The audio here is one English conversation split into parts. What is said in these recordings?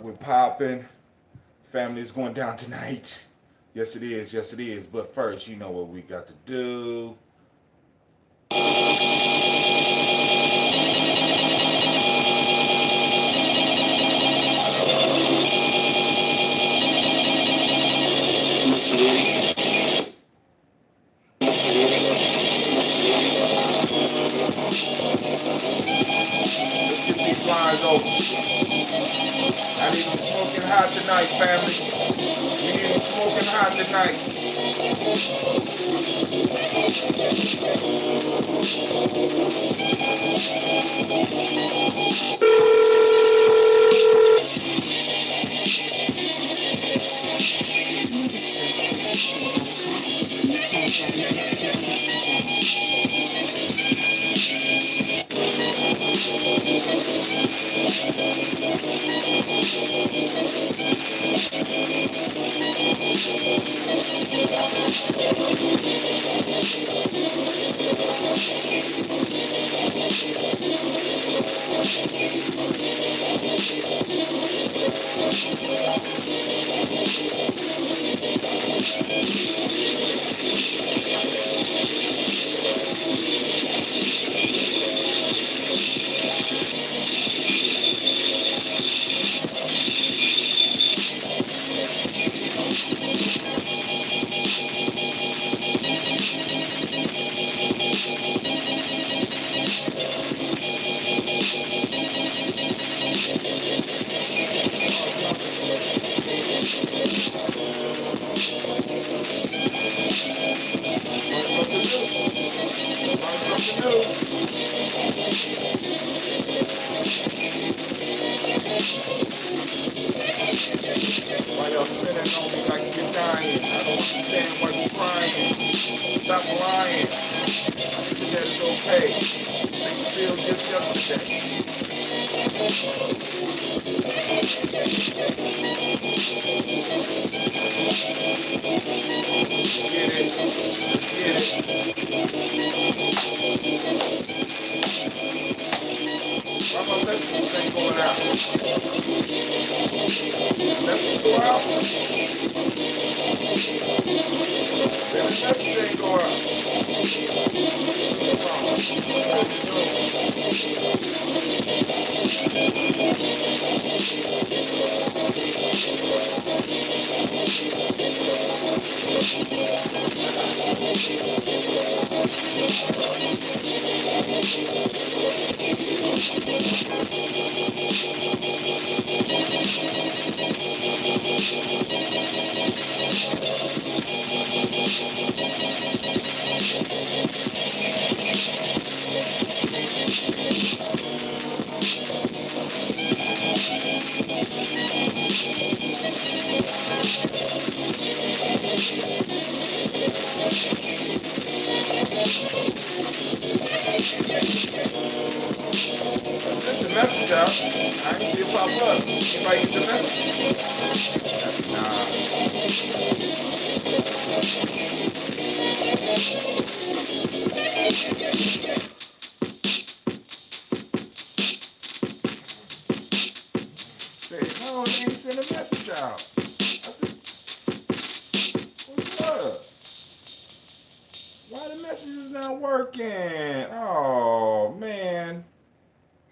We're popping. Family is going down tonight. Yes, it is. Yes, it is. But first, you know what we got to do. Let's get these lines open. I need them smoking hot tonight, family. We need them smoking hot tonight. Why y'all spinning on me like you're dying? I don't understand why you're crying. Stop lying. That is okay. Things feel just yesterday. Get it. Get it. Why my messages ain't going out? Messages go out? Then the message ain't go out. Send the message out. I ain't see it pop up. Anybody get the message? Nah. Say, no, they ain't send a message out. I said, what's up? Why the message is not working? Oh, man.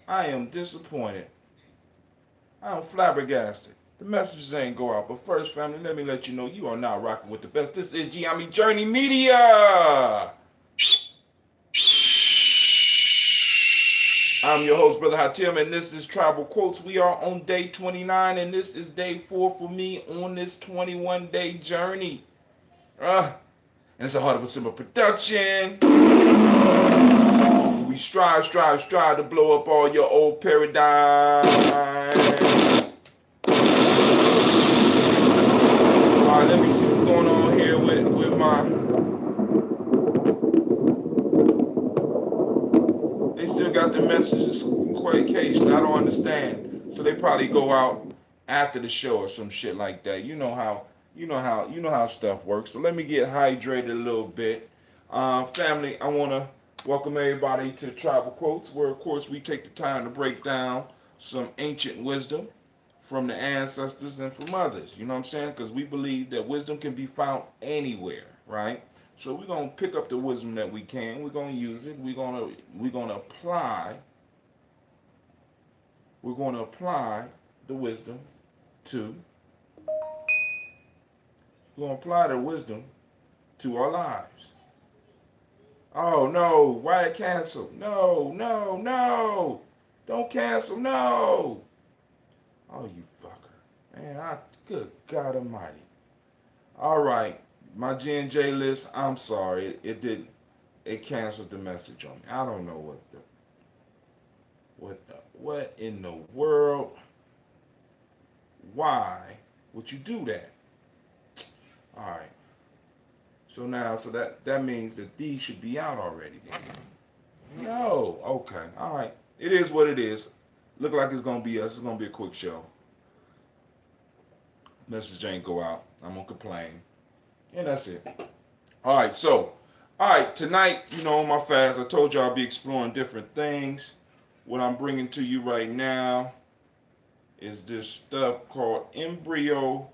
I am disappointed. I am flabbergasted. The messages ain't go out. But first, family, let me let you know you are now rocking with the best. This is Gye-Nyame Journey Media. I'm your host, Brother Hatim, and this is Tribal Quotes. We are on day 29, and this is day 4 for me on this 21-day journey. And it's a Heart of a Simple production. We strive to blow up all your old paradigms. Alright, let me see what's going on here with my... They still got the messages quite caged. I don't understand. So they probably go out after the show or some shit like that. You know how stuff works. So let me get hydrated a little bit. Family, I want to welcome everybody to Tribal Quotes, where, of course, we take the time to break down some ancient wisdom from the ancestors and from others. You know what I'm saying? Because we believe that wisdom can be found anywhere, right? So we're gonna pick up the wisdom that we can. We're gonna use it. We're gonna apply. We're gonna apply the wisdom to. We're gonna apply the wisdom to our lives. Oh no! Why cancel? No, no, no! Don't cancel! No! Oh, you fucker, man! Good God Almighty! All right, my G&J list. I'm sorry, it did. It canceled the message on me. I don't know what in the world. Why would you do that? All right. So that means that these should be out already then. No. Okay. All right. It is what it is. Look like it's gonna be us. It's gonna be a quick show. Message ain't go out. I'm gonna complain. And that's it. All right. All right. Tonight, on my fast, I told you I'll be exploring different things. What I'm bringing to you right now is this stuff called embryo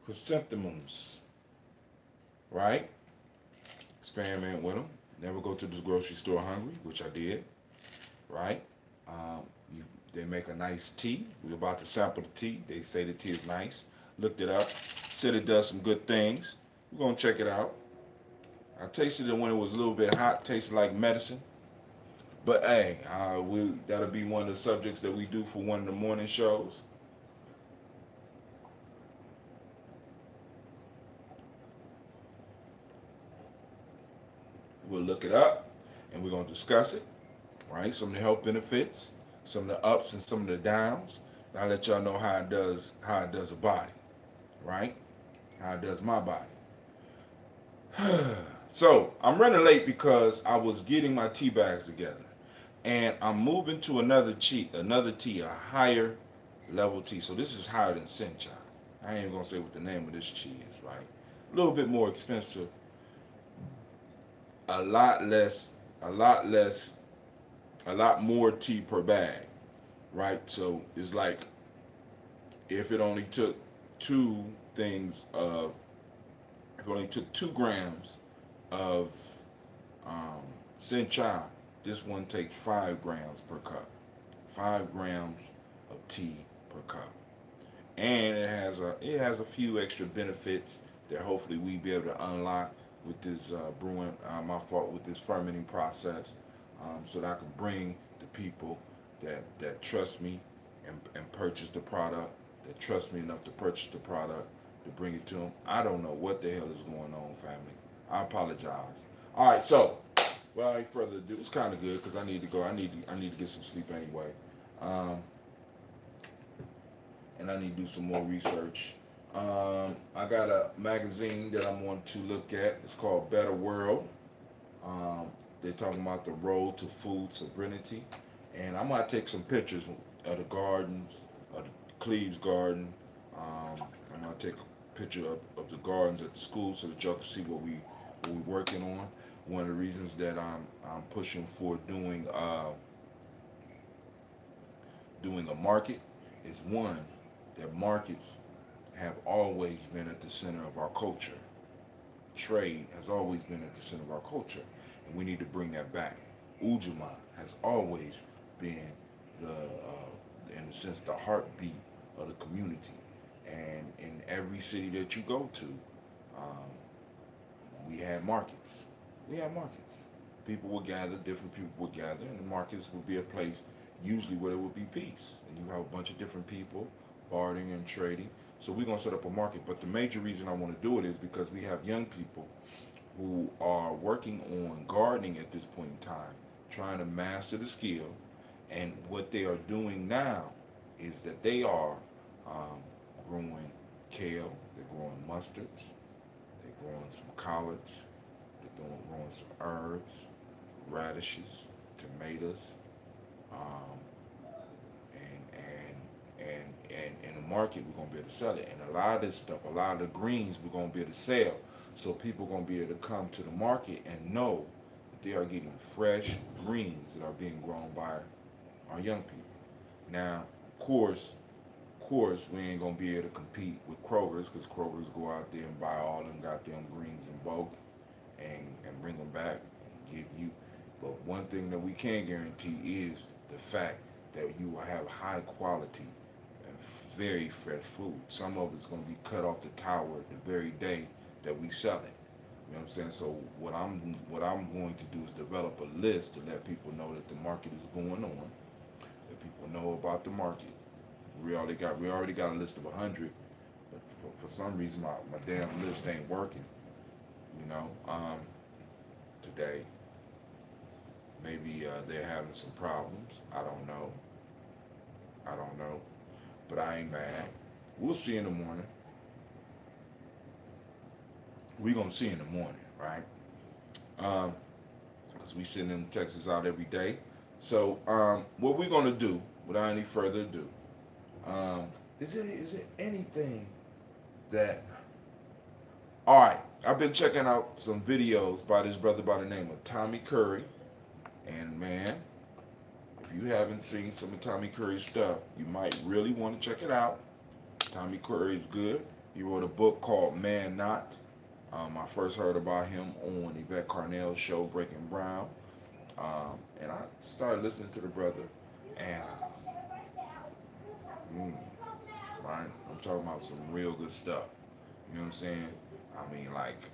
chrysanthemums. Right? Experiment with them. Never go to the grocery store hungry, which I did. Right? They make a nice tea. We're about to sample the tea. They say the tea is nice. Looked it up. Said it does some good things. We're going to check it out. I tasted it when it was a little bit hot. Tasted like medicine. But hey, that'll be one of the subjects that we do for one of the morning shows. We'll look it up and we're going to discuss it, right? Some of the health benefits, some of the ups and some of the downs. I'll let y'all know how it does a body, right? How it does my body. So I'm running late because I was getting my tea bags together, and I'm moving to another tea, a higher level tea. So this is higher than Sencha. I ain't even gonna say what the name of this tea is, right? A little bit more expensive, a lot more tea per bag, right? So it's like if it only took two things of, if it only took 2 grams of sencha, this one takes 5 grams per cup. 5 grams of tea per cup, and it has a few extra benefits that hopefully we be able to unlock with this brewing, with this fermenting process, so that I can bring the people that trust me and purchase the product, that trust me enough to purchase the product, to bring it to them. I don't know what the hell is going on, family. I apologize. All right, so without any further ado, it's kind of good because I need to go. I need to get some sleep anyway, and I need to do some more research. I got a magazine that I'm going to look at. It's called Better World. They're talking about the road to food sovereignty, and I'm gonna take some pictures of the gardens, of the Cleves Garden. I'm gonna take a picture of the gardens at the school so that y'all can see what we're working on. One of the reasons that I'm pushing for doing a market is, one, that markets have always been at the center of our culture. Trade has always been at the center of our culture, and we need to bring that back. Ujima has always been in a sense, the heartbeat of the community. And in every city that you go to, we had markets. People would gather, different people would gather, and the markets would be a place usually where there would be peace. And you have a bunch of different people bartering and trading. So we're going to set up a market. But the major reason I want to do it is because we have young people who are working on gardening at this point in time, trying to master the skill. And what they are doing now is that they are growing kale, they're growing mustards, they're growing some collards, they're growing some herbs, radishes, tomatoes, and in the market we're gonna be able to sell it. And a lot of this stuff, a lot of the greens we're gonna be able to sell. So people are gonna be able to come to the market and know that they are getting fresh greens that are being grown by our young people. Now, Of course, we ain't gonna be able to compete with Kroger's because Kroger's go out there and buy all them goddamn greens in bulk and bring them back and give you. But one thing that we can guarantee is the fact that you will have high quality and very fresh food. Some of it's gonna be cut off the tower the very day that we sell it. You know what I'm saying? So what I'm going to do is develop a list to let people know that the market is going on. Let people know about the market. We already got a list of 100, but for some reason my damn list ain't working. You know, today maybe they're having some problems. I don't know. But I ain't mad. We'll see in the morning. We gonna see in the morning, right? Because we send them texts out every day. So what we're gonna do, without any further ado, is it anything that? All right, I've been checking out some videos by this brother by the name of Tommy Curry, and man, if you haven't seen some of Tommy Curry's stuff, you might really want to check it out. Tommy Curry is good. He wrote a book called Man Not. I first heard about him on Yvette Carnell's show, Breaking Brown, and I started listening to the brother, and right, I'm talking about some real good stuff. You know what I'm saying? I mean, like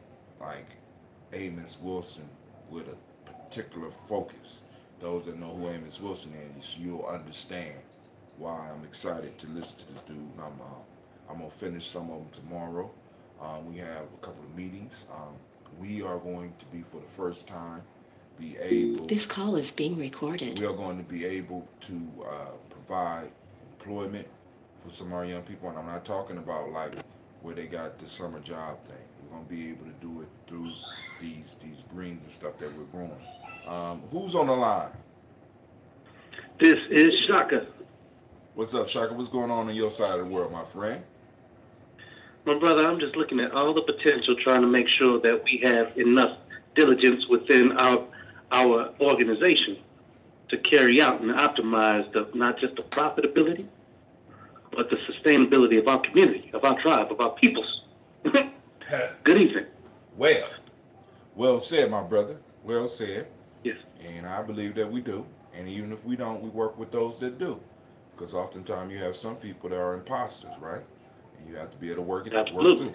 Amos Wilson with a particular focus. Those that know who Amos Wilson is, you'll understand why I'm excited to listen to this dude. I'm gonna finish some of them tomorrow. We have a couple of meetings. We are going to be, for the first time, be able. This call is being recorded. We are going to be able to provide employment for some of our young people, and I'm not talking about like where they got the summer job thing. We're gonna be able to do it through these greens and stuff that we're growing. Who's on the line? This is Shaka. What's up, Shaka? What's going on your side of the world, my friend? My brother, I'm just looking at all the potential, trying to make sure that we have enough diligence within our organization to carry out and optimize not just the profitability, but the sustainability of our community, of our tribe, of our peoples. Good evening. Well said, my brother. Well said. Yes. And I believe that we do. And even if we don't, we work with those that do. Because oftentimes you have some people that are imposters, right? And you have to be able to work it out. Absolutely.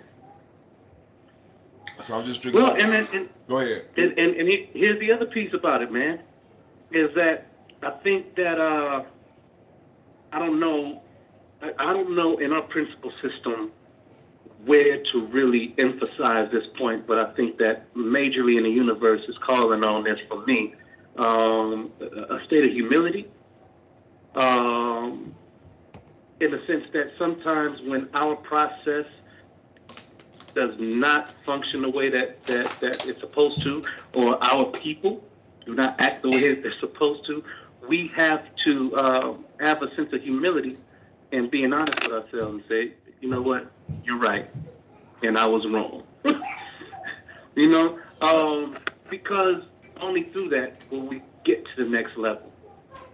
So I'm just drinking. Well, and go ahead. And here's the other piece about it, man, is that I think that I don't know in our principal system where to really emphasize this point, but I think that majorly in the universe is calling on this for me, a state of humility, in the sense that sometimes when our process does not function the way that it's supposed to, or our people do not act the way they're supposed to, we have to have a sense of humility and being honest with ourselves and say, you know what, you're right, and I was wrong. You know, because only through that will we get to the next level.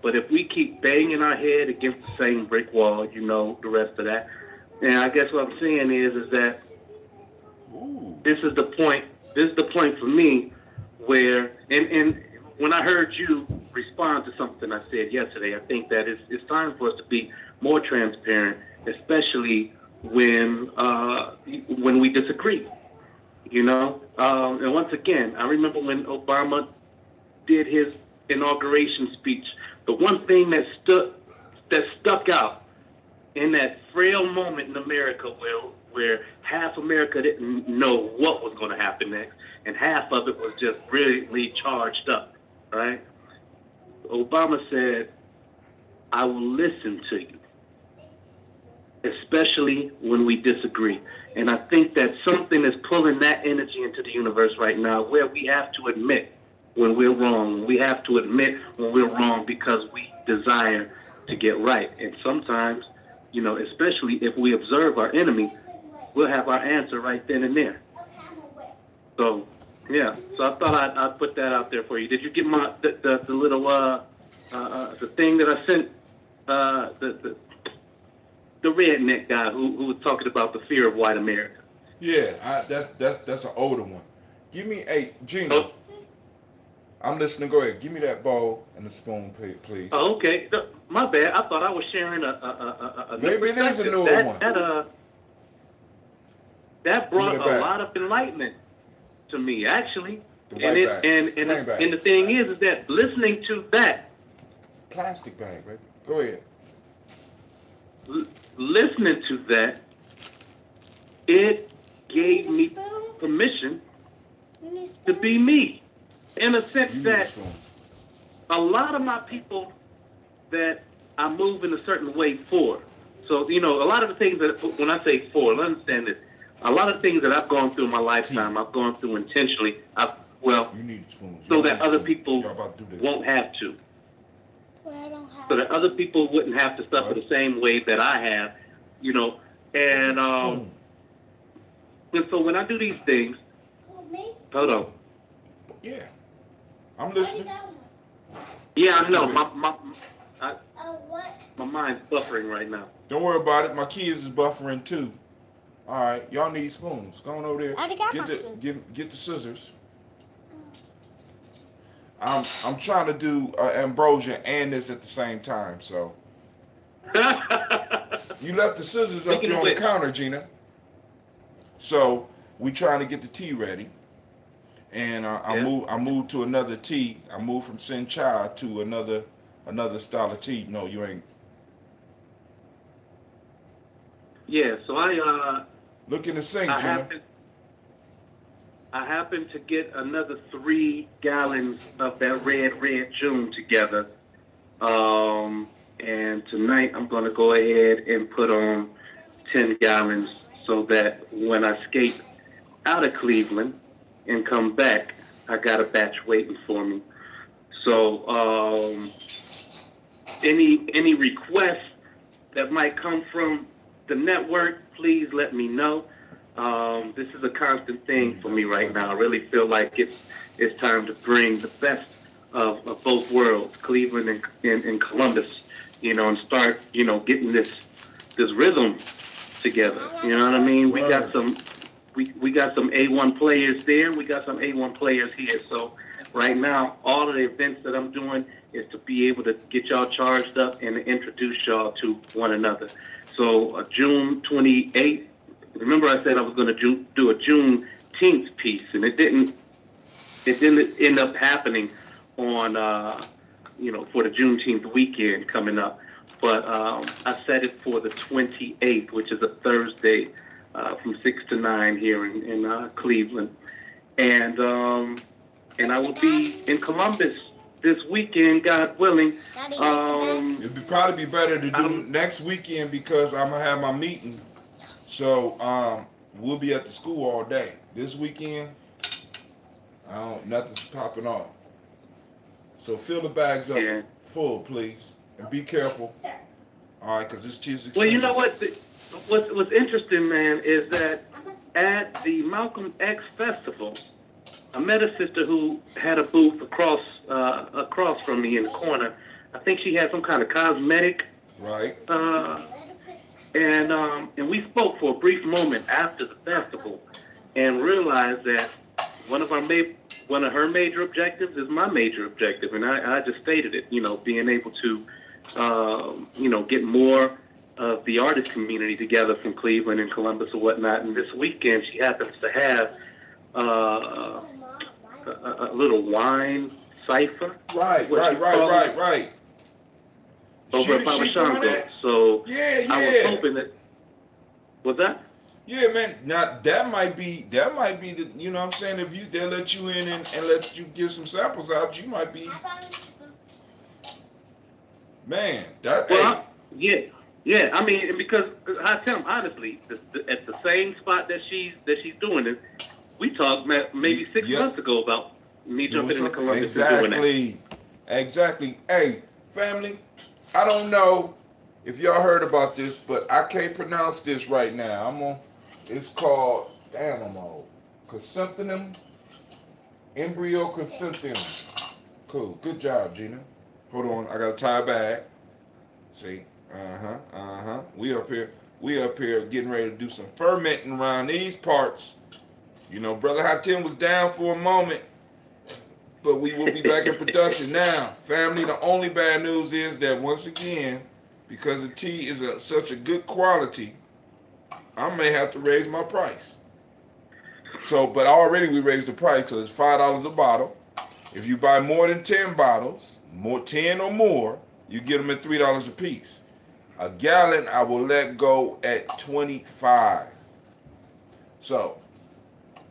But if we keep banging our head against the same brick wall, you know, the rest of that. And I guess what I'm saying is that this is the point. This is the point for me where, and when I heard you respond to something I said yesterday, I think that it's time for us to be more transparent, especially when we disagree. You know, and once again, I remember when Obama did his inauguration speech. The one thing that stuck out in that frail moment in America where half America didn't know what was going to happen next, and half of it was just brilliantly charged up, right? Obama said, I will listen to you, especially when we disagree. And I think that something is pulling that energy into the universe right now, where we have to admit when we're wrong. We have to admit when we're wrong because we desire to get right. And sometimes, you know, especially if we observe our enemy, we'll have our answer right then and there. So, yeah. So I thought I'd put that out there for you. Did you get the little the thing that I sent? the redneck guy who was talking about the fear of white America. Yeah, that's an older one. Give me Gina. Oh, I'm listening. Go ahead. Give me that bowl and the spoon, please. oh, okay. No, my bad. I thought I was sharing a new Maybe it is a perspective. newer one. That Give me brought it a back. lot of enlightenment to me, actually. The And white it bag. and Plain bag. and the thing is that listening to that, Plastic bag, baby. Go ahead. listening to that, it gave me permission to be me, in a sense You need a that spoon. a lot of my people that I move in a certain way for. So, you know, a lot of the things that, when I say for, understand this, a lot of things that I've gone through in my lifetime, I've gone through intentionally, You need spoons. so Y'all that need other spoons. people Y'all about to do this. won't have to. Well, I don't have So that other people wouldn't have to suffer the same way that I have, you know. And Spoon. so when I do these things, me. hold on. Yeah. I'm listening. Yeah, I know. What? My mind's buffering right now. Don't worry about it. My kids is buffering too. All right, y'all need spoons. Go on over there. I already got Get my the spoon. get the scissors. I'm trying to do ambrosia and this at the same time. So you left the scissors up Speaking there of on the which- counter, Gina. So we trying to get the tea ready, and I moved to another tea. I moved from Sencha to another style of tea. No, you ain't. Yeah, so Look in the sink, I Gina. happened to get another 3 gallons of that red June together. And tonight I'm going to go ahead and put on 10 gallons so that when I skate out of Cleveland and come back, I got a batch waiting for me. So any requests that might come from the network, please let me know. This is a constant thing for me right now. I really feel like it's time to bring the best of both worlds, Cleveland and Columbus, you know, and start, you know, getting this rhythm together. You know what I mean? We got some A1 players there. We got some A1 players here. So right now, all of the events that I'm doing is to be able to get y'all charged up and introduce y'all to one another. So June 28th, remember I said I was going to do a Juneteenth piece, and it didn't end up happening on, you know, for the Juneteenth weekend coming up. But I set it for the 28th, which is a Thursday, from 6 to 9 here in Cleveland. And I will be in Columbus this weekend, God willing. It'd probably be better to do next weekend because I'm gonna have my meeting. So we'll be at the school all day. This weekend, nothing's popping off. So fill the bags up full, please, and be careful. All right, because this cheese is expensive. Well, you know what? What's interesting, man, is that at the Malcolm X Festival, I met a sister who had a booth across from me in the corner. I think she had some kind of cosmetic. Right. And we spoke for a brief moment after the festival, and realized that one of her major objectives is my major objective, and I just stated it. You know, being able to, you know, get more of the artist community together from Cleveland and Columbus or whatnot. And this weekend, she happens to have a little wine cipher. Right. Over at Papa Shango. So Yeah. I was hoping that. What's that? Yeah, man. Now that might be the, you know what I'm saying, if they'll let you in and let you get some samples out, you might be, man, that. Well, yeah. I mean, because I tell them honestly, at the same spot that she's doing it, we talked maybe 6 months ago about me jumping into Columbus and doing that. Exactly. Hey, family, I don't know if y'all heard about this, but I can't pronounce this right now. It's called, damn, I'm old. Chrysanthemum, embryo chrysanthemum. Cool. Good job, Gina. Hold on, I gotta tie a bag. See, We up here getting ready to do some fermenting around these parts. You know, Brother Hatim was down for a moment, but we will be back in production now. Family, the only bad news is that once again, because the tea is such a good quality, I may have to raise my price. So, but already we raised the price because it's $5 a bottle. If you buy more than 10 bottles, 10 or more, you get them at $3 a piece. A gallon I will let go at $25. So,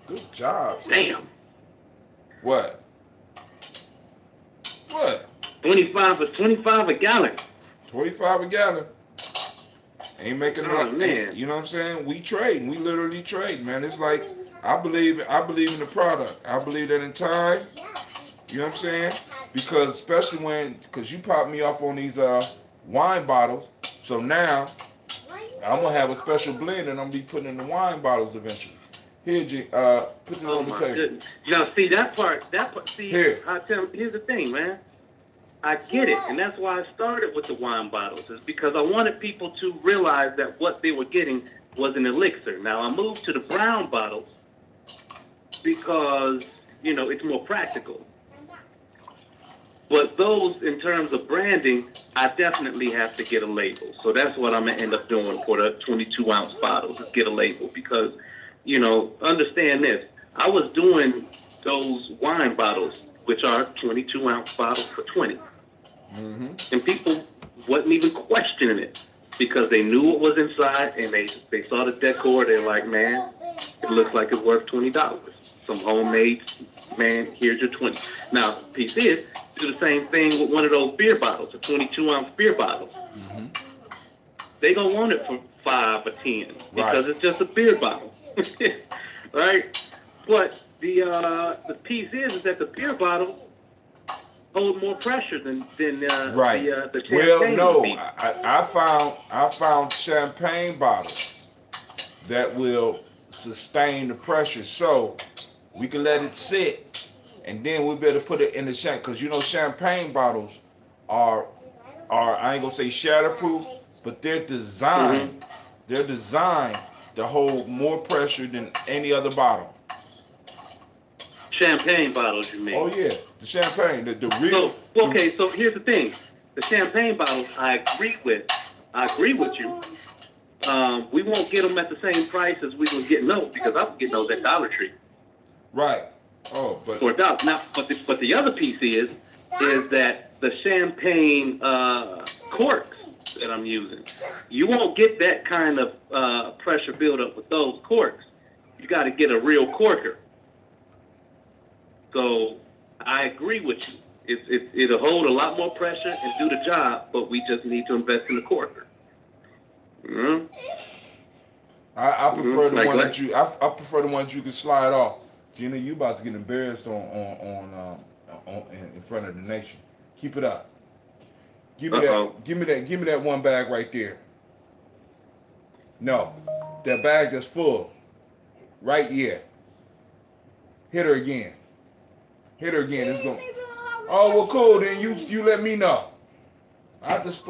good job. Damn. What? 25 a gallon. 25 a gallon. Ain't making Oh, man. You know what I'm saying? We trade. We literally trade, man. It's like I believe in the product. I believe that in time. You know what I'm saying? Because especially because you popped me off on these wine bottles. So now I'm gonna have a special blend and I'm gonna be putting in the wine bottles eventually. Here, put this on the table. Goodness. Now, see that part. See, Here. Here's the thing, man. I get it, and that's why I started with the wine bottles. Is because I wanted people to realize that what they were getting was an elixir. Now I moved to the brown bottles because it's more practical. But those, in terms of branding, I definitely have to get a label. So that's what I'm gonna end up doing for the 22-ounce bottles. Is get a label because. Understand this. I was doing those wine bottles, which are 22-ounce bottles for 20. Mm-hmm. And people wasn't even questioning it because they knew what was inside and they saw the decor. They're like, man, it looks like it's worth $20. Some homemade, man, here's your 20. Now, the piece is, do the same thing with one of those beer bottles, a 22-ounce beer bottle. Mm-hmm. They gonna want it for 5 or 10 because Right. it's just a beer bottle. Right? But the piece is that the beer bottle hold more pressure than Right. the champagne. Well, no, piece. I found champagne bottles that will sustain the pressure, so we can let it sit, and then we better put it in the champagne because champagne bottles are I ain't gonna say shatterproof, but they're designed. Mm-hmm. They're designed to hold more pressure than any other bottle. Champagne bottles, you mean? Oh yeah, the champagne, the real. So here's the thing: the champagne bottles, I agree with you. We won't get them at the same price as we was getting those because I was getting those at Dollar Tree. Right. Oh, but For $1. Now, but the other piece is that the champagne corks that I'm using, you won't get that kind of pressure buildup with those corks. You got to get a real corker. So I agree with you. It'll hold a lot more pressure and do the job, but we just need to invest in the corker. Mm-hmm. I prefer the Like one what? that I prefer the ones you can slide off. Gina, you about to get embarrassed on in front of the nation. Keep it up. Give me that. Give me that one bag right there. No, that bag that's full. Right here. Hit her again. Hit her again. It's going. Oh well, cool. Then you let me know. I just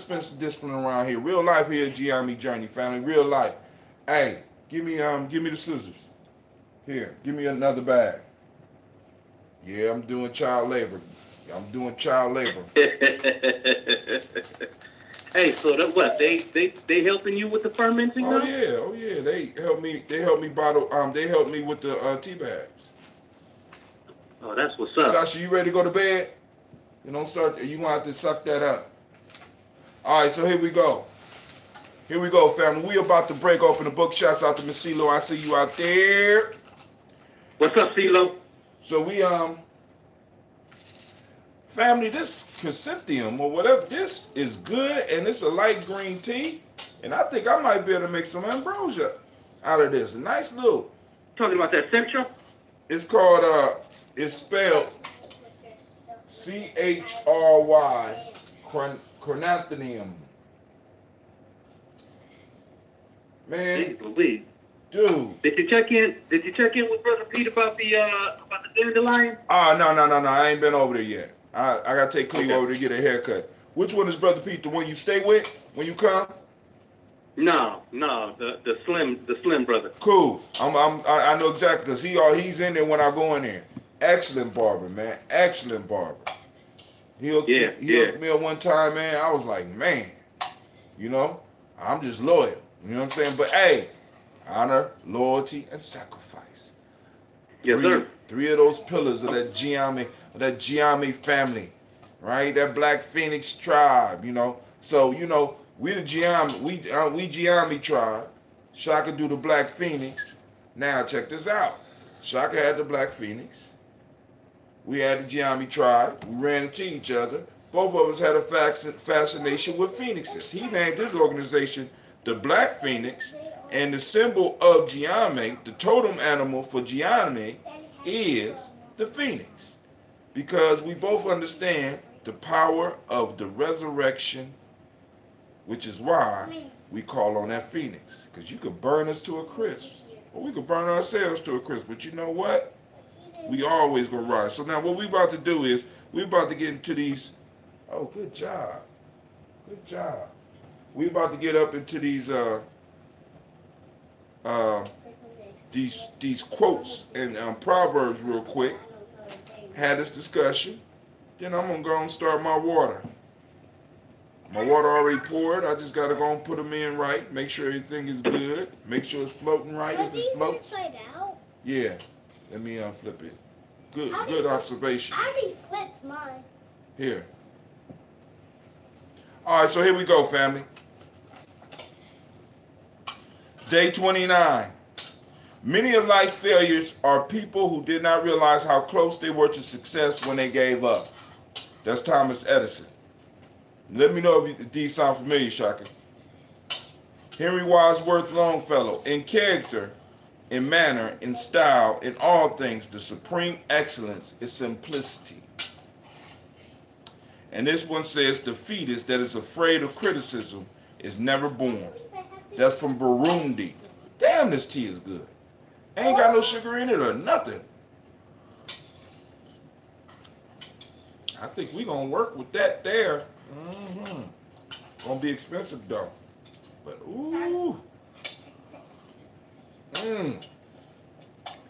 spent some discipline around here. Real life here at Gye-Nyame Journey, family. Real life. Hey, give me the scissors. Here, give me another bag. Yeah, I'm doing child labor. Hey, so that what? They helping you with the fermenting Oh now? yeah. They help me bottle. They help me with the tea bags. Oh, that's what's up. Sasha, you ready to go to bed? You don't start. You gonna have to suck that up. All right, so here we go. Here we go, family. We about to break open the book. Shouts out to Miss CeeLo. I see you out there. What's up, CeeLo? So we family, this chrysanthemum or whatever, this is good, and it's a light green tea, and I think I might be able to make some ambrosia out of this. A nice little. Talking about that Central? It's called it's spelled Chry chrysanthemum. Man, Jeez Louise. dude. Did you check in with Brother Pete about the dandelion? Oh no, I ain't been over there yet. I gotta take Cleve over to get a haircut. Which one is Brother Pete? The one you stay with when you come? No, the slim brother. Cool. I know exactly because he's in there when I go in there. Excellent barber, man. Excellent barber. He hooked me up one time, man. I was like, man, you know, I'm just loyal. You know what I'm saying? But hey, honor, loyalty, and sacrifice. Yes, sir. Three of those pillars of that Gye-Nyame family, right? That Black Phoenix tribe, you know. So, you know, we the Gye-Nyame, we Gye-Nyame tribe. Shaka do the Black Phoenix. Now check this out. Shaka had the Black Phoenix. We had the Gye-Nyame tribe. We ran into each other. Both of us had a fascination with phoenixes. He named his organization the Black Phoenix, and the symbol of Gye-Nyame, the totem animal for Gye-Nyame, is the phoenix. Because we both understand the power of the resurrection, which is why we call on that phoenix. Because you could burn us to a crisp, or we could burn ourselves to a crisp. But you know what? We always gonna rise. So now what we about to do is, we about to get into these, oh, good job. Good job. We about to get up into these quotes and proverbs real quick. Had this discussion. Then I'm gonna go and start my water. My water already poured. I just gotta go and put them in right. Make sure everything is good. Make sure it's floating right. If it floats. Inside out? Yeah. Let me flip it. Good observation. I already flipped mine. Here. All right, so here we go, family. Day 29. Many of life's failures are people who did not realize how close they were to success when they gave up. That's Thomas Edison. Let me know if these sound familiar, Shaka. Henry Wadsworth Longfellow. In character, in manner, in style, in all things, the supreme excellence is simplicity. And this one says, the fetus that is afraid of criticism is never born. That's from Burundi. Damn, this tea is good. Ain't got no sugar in it or nothing. I think we gonna work with that there. Gonna be expensive though. But ooh.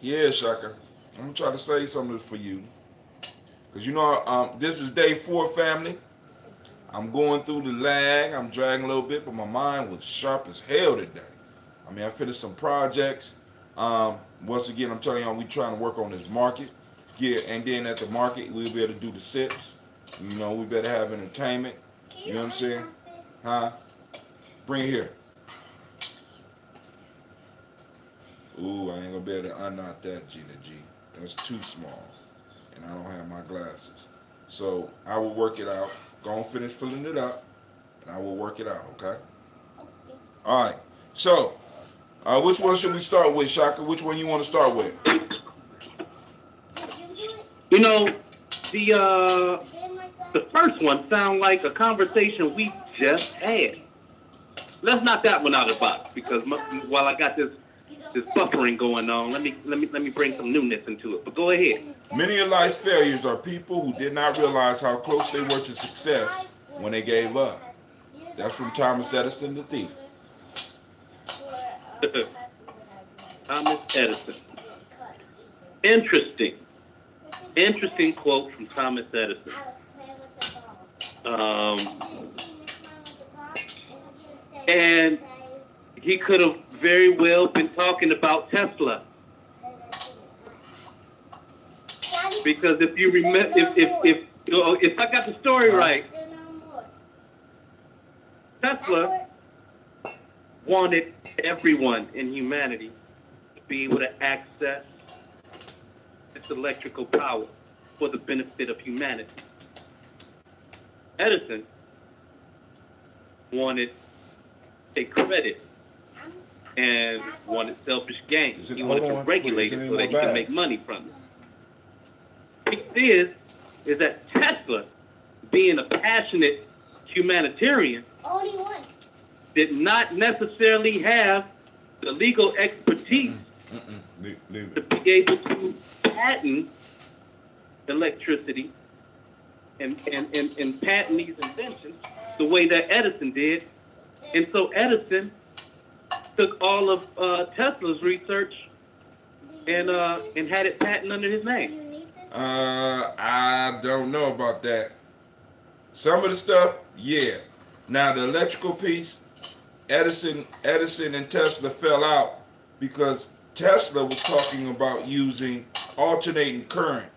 Yeah, Shaka. I'm gonna try to say something for you. Cause you know, this is day 4, family. I'm going through the lag. I'm dragging a little bit, but my mind was sharp as hell today. I mean, I finished some projects. Once again, I'm telling y'all, we trying to work on this market. Yeah, and then at the market, we'll be able to do the sips. You know, we better have entertainment. You know what I'm saying? Huh? Bring it here. Ooh, I ain't gonna be able to unknot that, Gina G. That's too small. And I don't have my glasses. So I will work it out. Go and finish filling it up. And I will work it out, okay? All right. So, which one should we start with, Shaka? Which one you want to start with? You know, the first one sound like a conversation we just had. Let's knock that one out of the box, because while I got this buffering going on, let me bring some newness into it. But go ahead. Many of life's failures are people who did not realize how close they were to success when they gave up. That's from Thomas Edison, the thief. Thomas Edison. Interesting quote from Thomas Edison. And he could have very well been talking about Tesla. Because if you remember, if I got the story right, Tesla wanted everyone in humanity to be able to access this electrical power for the benefit of humanity. Edison wanted a credit and wanted selfish gain. He wanted to regulate it so that he could make money from it. The thing is that Tesla, being a passionate humanitarian, did not necessarily have the legal expertise to be able to patent electricity and patent these inventions the way that Edison did. And so Edison took all of Tesla's research and had it patent under his name. I don't know about that. Some of the stuff, yeah. Now the electrical piece, Edison and Tesla fell out because Tesla was talking about using alternating current.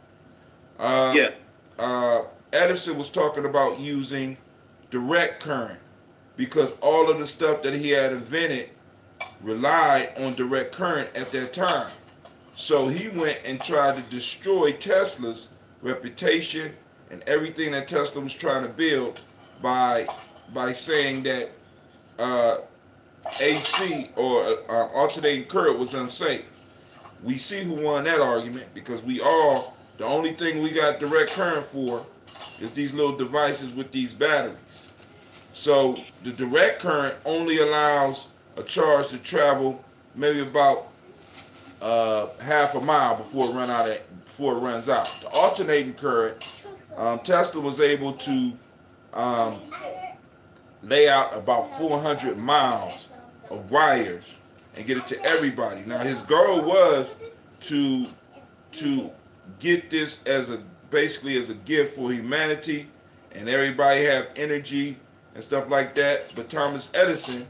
Edison was talking about using direct current because all of the stuff that he had invented relied on direct current at that time. So he went and tried to destroy Tesla's reputation and everything that Tesla was trying to build by saying that AC or alternating current was unsafe. We see who won that argument because the only thing we got direct current for is these little devices with these batteries. So the direct current only allows a charge to travel maybe about half a mile before it runs out. The alternating current, Tesla was able to lay out about 400 miles of wires and get it to everybody. Now his goal was to get this basically as a gift for humanity and everybody have energy and stuff like that. But Thomas Edison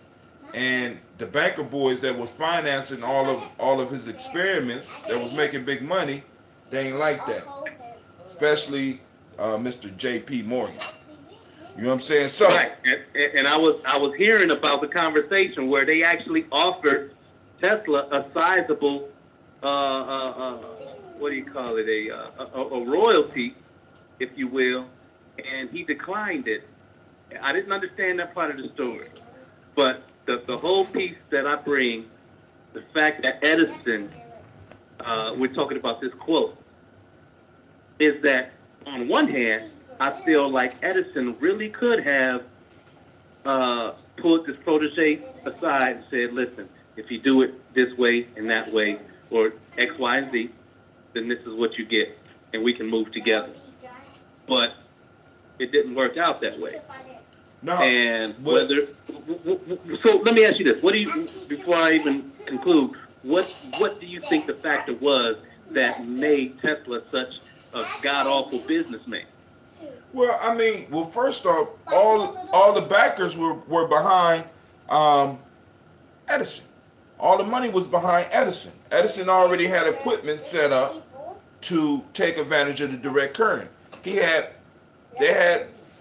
and the banker boys that was financing all of his experiments, that was making big money, they ain't like that. Especially Mr. J.P. Morgan. You know what I'm saying? So right. And I was hearing about the conversation where they actually offered Tesla a sizable what do you call it, a royalty, if you will, and he declined it. I didn't understand that part of the story, but the whole piece that I bring, the fact that Edison, we're talking about this quote, is that on one hand, I feel like Edison really could have pulled this protege aside and said, listen, if you do it this way and that way, or X, Y, and Z, then this is what you get, and we can move together. But it didn't work out that way. no. And whether, so let me ask you this: what do you, before I even conclude, what do you think the factor was that made Tesla such a god awful businessman? Well, I mean, first off, all the backers were behind Edison. All the money was behind Edison. Edison already had equipment set up to take advantage of the direct current. They had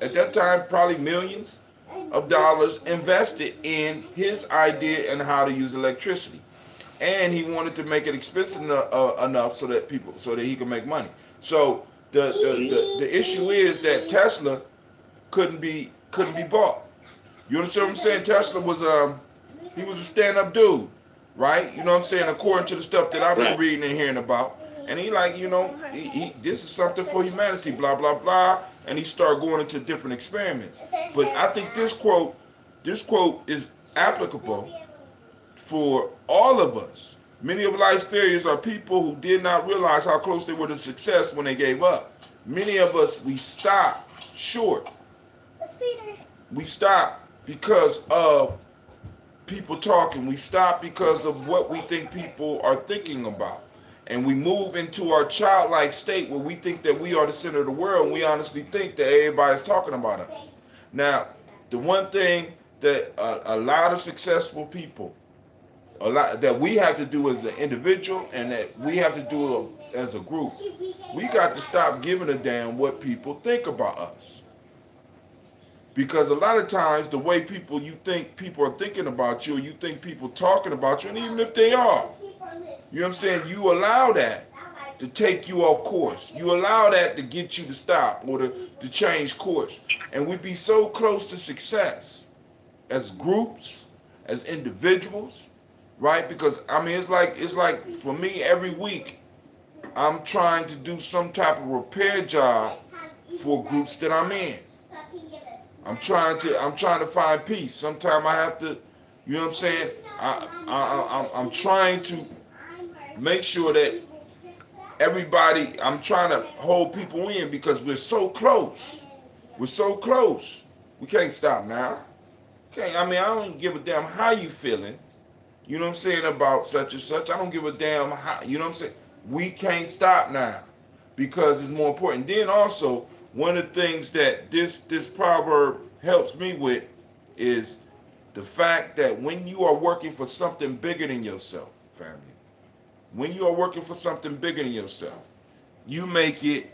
at that time probably millions of dollars invested in his idea and how to use electricity, and he wanted to make it expensive enough so that he could make money. So the issue is that Tesla couldn't be bought. You understand what I'm saying? Tesla was he was a stand-up dude, right? You know what I'm saying? According to the stuff that I've been reading and hearing about. And he this is something for humanity, blah, blah, blah. And he started going into different experiments. But I think this quote is applicable for all of us. Many of life's failures are people who did not realize how close they were to success when they gave up. Many of us, we stop short. We stop because of people talking. We stop because of what we think people are thinking about. And we move into our childlike state where we think that we are the center of the world, and we honestly think that everybody's talking about us. Now, the one thing that a lot of successful people, that we have to do as an individual and that we have to do as a group, we got to stop giving a damn what people think about us. Because a lot of times the way you think people are thinking about you, or you think people talking about you, and even if they are, you know what I'm saying, you allow that to take you off course. You allow that to get you to stop or to change course. And we be so close to success as groups, as individuals, right? Because I mean, it's like for me, every week I'm trying to do some type of repair job for groups that I'm in. I'm trying to find peace. Sometimes I have to, you know what I'm saying? I'm trying to make sure that everybody, I'm trying to hold people in because we're so close. We're so close. We can't stop now. Okay, I mean, I don't give a damn how you feeling. You know what I'm saying about such and such. I don't give a damn how. You know what I'm saying. We can't stop now because it's more important. Then also, one of the things that this proverb helps me with is the fact that when you are working for something bigger than yourself, family, when you are working for something bigger than yourself, you make it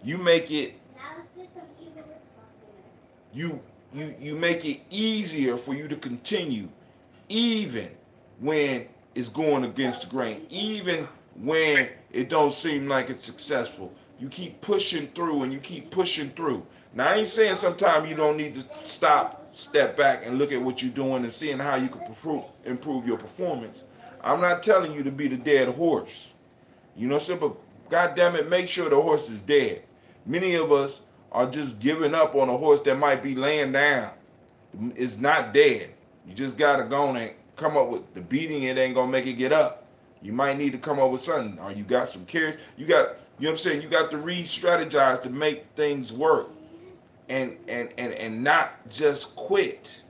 you make it easier for you to continue, even when it's going against the grain, even when it don't seem like it's successful. You keep pushing through and you keep pushing through. Now, I ain't saying sometimes you don't need to stop, step back, and look at what you're doing and seeing how you can improve your performance. I'm not telling you to be the dead horse. You know, simple. God damn it, make sure the horse is dead. Many of us are just giving up on a horse that might be laying down. It's not dead. You just gotta go and come up with the beating. It ain't gonna make it get up. You might need to come up with something. Or you got some carrots. You know what I'm saying? You got to re-strategize to make things work. And not just quit.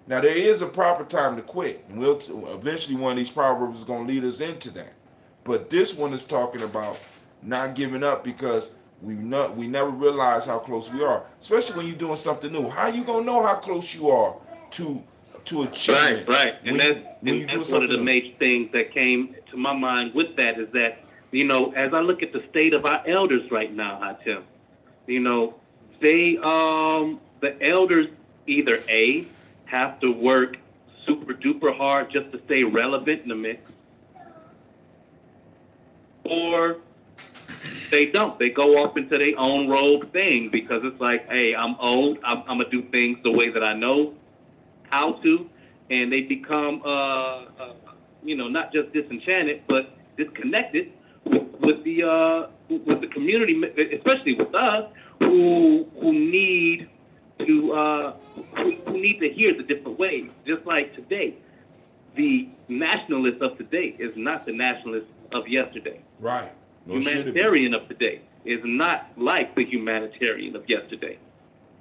Now, there is a proper time to quit. And eventually one of these proverbs is going to lead us into that. But this one is talking about not giving up because we never realize how close we are. Especially when you're doing something new. How you going to know how close you are to achievement? Right. And that's one of the major things that came to my mind with that is that, you know, as I look at the state of our elders right now, Hatim, you know, they the elders either A, have to work super duper hard just to stay relevant in the mix, or they don't. They go off into their own rogue thing because it's like, hey, I'm old. I'm gonna do things the way that I know how to, and they become you know, not just disenchanted but disconnected with the community, especially with us, who need to hear the different ways. Just like today, the nationalist of today is not the nationalist of yesterday. Right. No, humanitarian of today is not like the humanitarian of yesterday.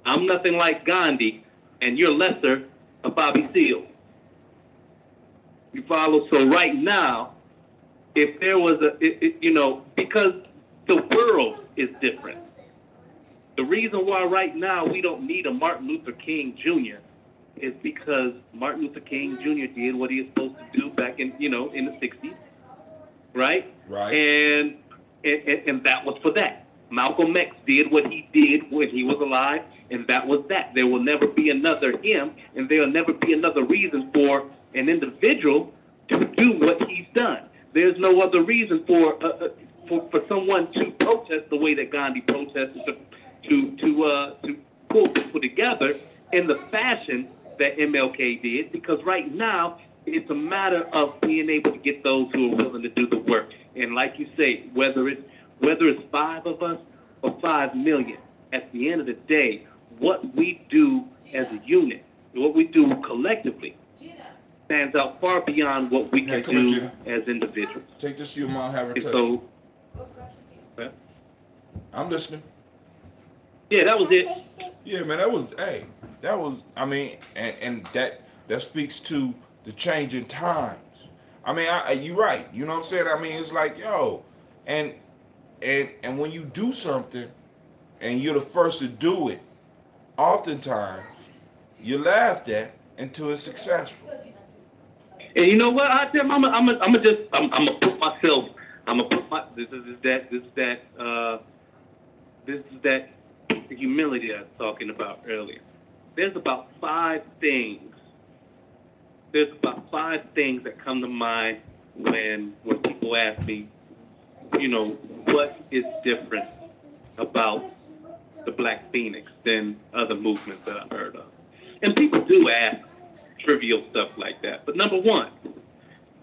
I'm nothing like Gandhi, and you're lesser of Bobby Seale. You follow? So right now, if there was you know, because the world is different. The reason why right now we don't need a Martin Luther King Jr. is because Martin Luther King Jr. did what he was supposed to do back in, you know, in the 60s, right? Right. And that was for that. Malcolm X did what he did when he was alive, and that was that. There will never be another him, and there will never be another reason for an individual to do what he's done. There's no other reason for someone to protest the way that Gandhi protested, to pull people together in the fashion that MLK did, because right now it's a matter of being able to get those who are willing to do the work. And like you say, whether it's 5 of us or 5 million, at the end of the day, what we do as a unit, what we do collectively, stands out far beyond what we can do as individuals. Take this to your mom, have her touch. So, I'm listening. Yeah, that was it. Yeah, man, I mean, and that speaks to the changing times. I mean, you're right. You know what I'm saying? I mean, it's like, yo, and when you do something and you're the first to do it, oftentimes you're laughed at until it's successful. And you know what? I'm gonna this is that humility I was talking about earlier. There's about 5 things. There's about 5 things that come to mind when people ask me, you know, what is different about the Black Phoenix than other movements that I've heard of. And people do ask trivial stuff like that. But number one,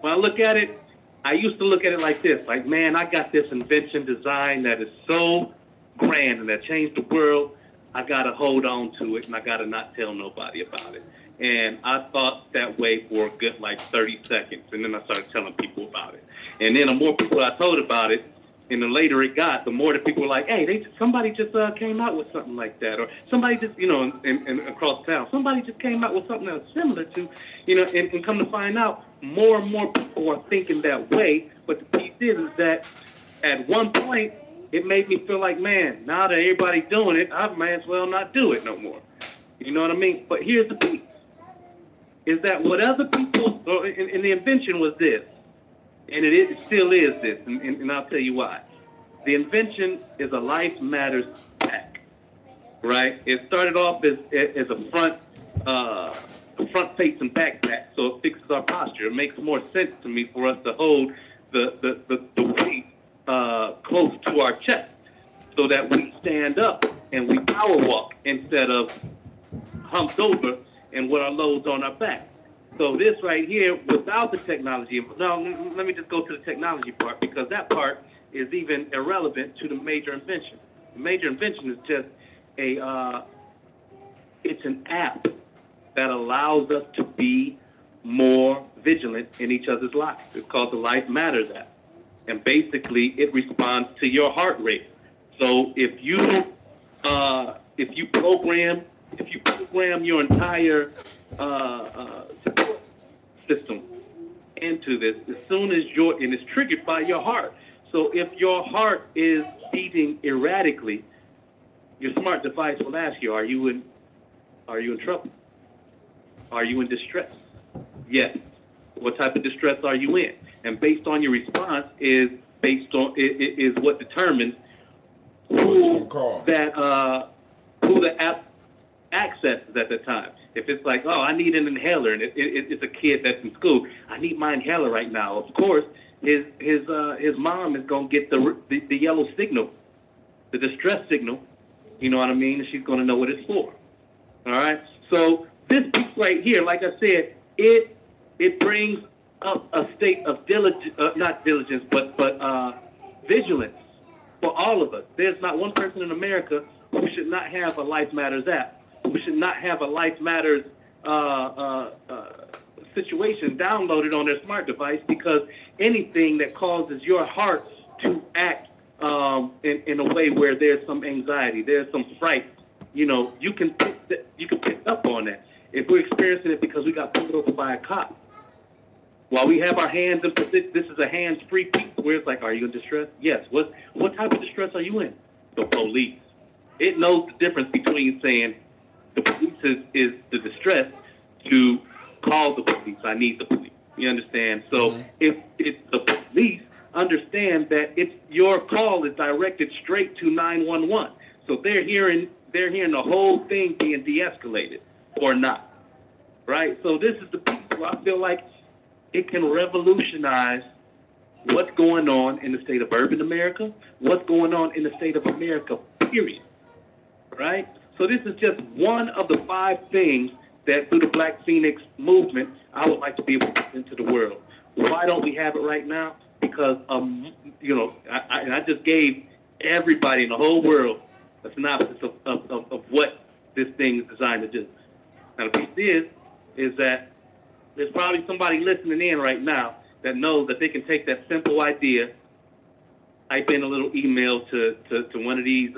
when I look at it, I used to look at it like this, like, man, I got this invention design that is so grand and that changed the world. I got to hold on to it, and I got to not tell nobody about it. And I thought that way for a good, 30 seconds, and then I started telling people about it. And then the more people I told about it, And the later it got, the more the people were like, hey, somebody just came out with something like that. Or somebody just, and across town, somebody just came out with something that was similar to, and come to find out, more and more people are thinking that way. But the piece is that at one point, it made me feel like, man, now that everybody's doing it, I might as well not do it no more. You know what I mean? But here's the piece, is that what other people, and the invention was this, and it still is this, and I'll tell you why. The invention is a Life Matters pack, right? It started off as a front-facing backpack, so it fixes our posture. It makes more sense to me for us to hold the weight close to our chest, so that we stand up and we power walk instead of humped over and with our loads on our back. So this right here, without the technology, now let me just go to the technology part, because that part is even irrelevant to the major invention. The major invention is just it's an app that allows us to be more vigilant in each other's lives. It's called the Life Matters app. And basically it responds to your heart rate. So if you program your entire support system into this, as soon as and it's triggered by your heart. So if your heart is beating erratically, your smart device will ask you, are you in trouble? Are you in distress? Yes. What type of distress are you in? And based on your response is what determines who the app accesses at the time. If it's like, oh, I need an inhaler, and it's a kid that's in school, I need my inhaler right now. Of course, his mom is gonna get the yellow signal, the distress signal. You know what I mean? And she's gonna know what it's for. All right. So this piece right here, like I said, it brings up a state of not diligence, but vigilance for all of us. There's not one person in America who should not have a Life Matters app, who should not have a Life Matters situation downloaded on their smart device, because anything that causes your heart to act in a way where there's some anxiety, there's some fright, you can pick up on that. If we're experiencing it because we got pulled over by a cop, while we have our hands in position, this is a hands-free piece where it's like, are you in distress? Yes. What type of distress are you in? The police. It knows the difference between saying the police is the distress to call the police. I need the police. You understand? So if it's the police, understand that your call is directed straight to 911. So they're hearing the whole thing being de-escalated or not, right? So this is the piece where I feel like it can revolutionize what's going on in the state of urban America, what's going on in the state of America, period, right? So this is just one of the 5 things that through the Black Phoenix movement, I would like to be able to put into the world. Why don't we have it right now? Because, I just gave everybody in the whole world a synopsis of what this thing is designed to do. Now, the piece is that there's probably somebody listening in right now that knows that they can take that simple idea, type in a little email to one of these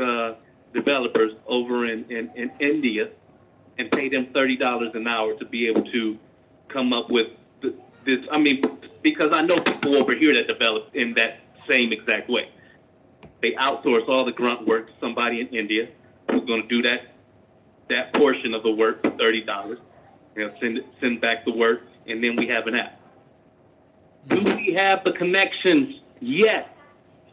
developers over in India, and pay them $30 an hour to be able to come up with this. I mean, because I know people over here that develop in that same exact way. They outsource all the grunt work to somebody in India who's going to do that portion of the work for $30. Send back the work, and then we have an app. Do we have the connections yet?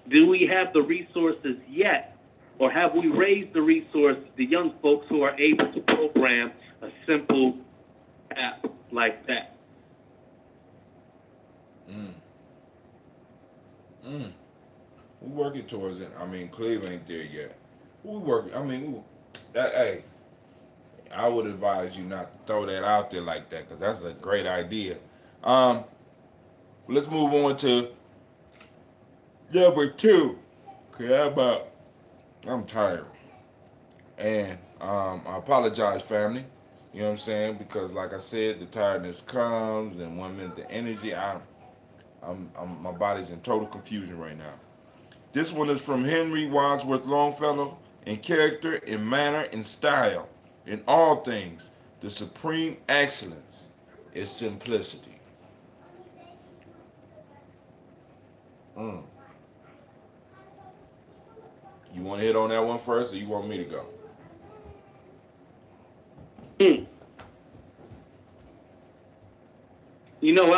Do we have the resources yet? Or have we raised the resources, the young folks who are able to program a simple app like that? We're working towards it. I mean, Cleveland ain't there yet. We're working. I mean, hey, I would advise you not to throw that out there like that, because that's a great idea. Let's move on to number 2. Okay, I'm tired, and I apologize, family. You know what I'm saying? Because, like I said, the tiredness comes, and 1 minute the energy. My body's in total confusion right now. This one is from Henry Wadsworth Longfellow. In character, in manner, in style, in all things, the supreme excellence is simplicity. Mm. You want to hit on that one first, or you want me to go? You know,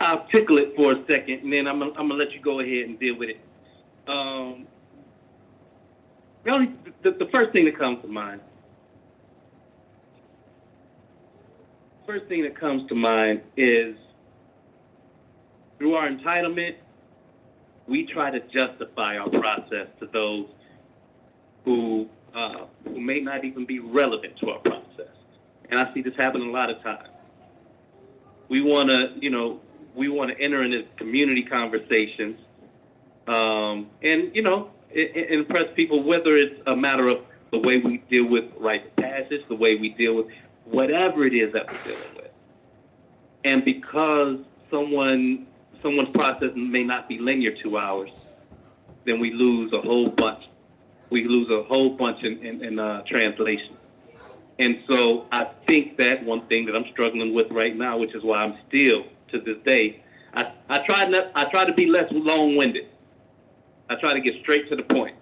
I'll tickle it for a second, and then I'm gonna let you go ahead and deal with it. The first thing that comes to mind. First thing that comes to mind is through our entitlement, we try to justify our process to those who may not even be relevant to our process. And I see this happen a lot of times. We want to enter into community conversations, and impress people, whether it's a matter of the way we deal with rites of passage, the way we deal with whatever it is that we're dealing with. And because someone's process may not be linear to ours, then we lose a whole bunch. We lose a whole bunch in translation. And so I think that one thing that I'm struggling with right now, which is why I'm still to this day, I try to be less long-winded. I try to get straight to the point.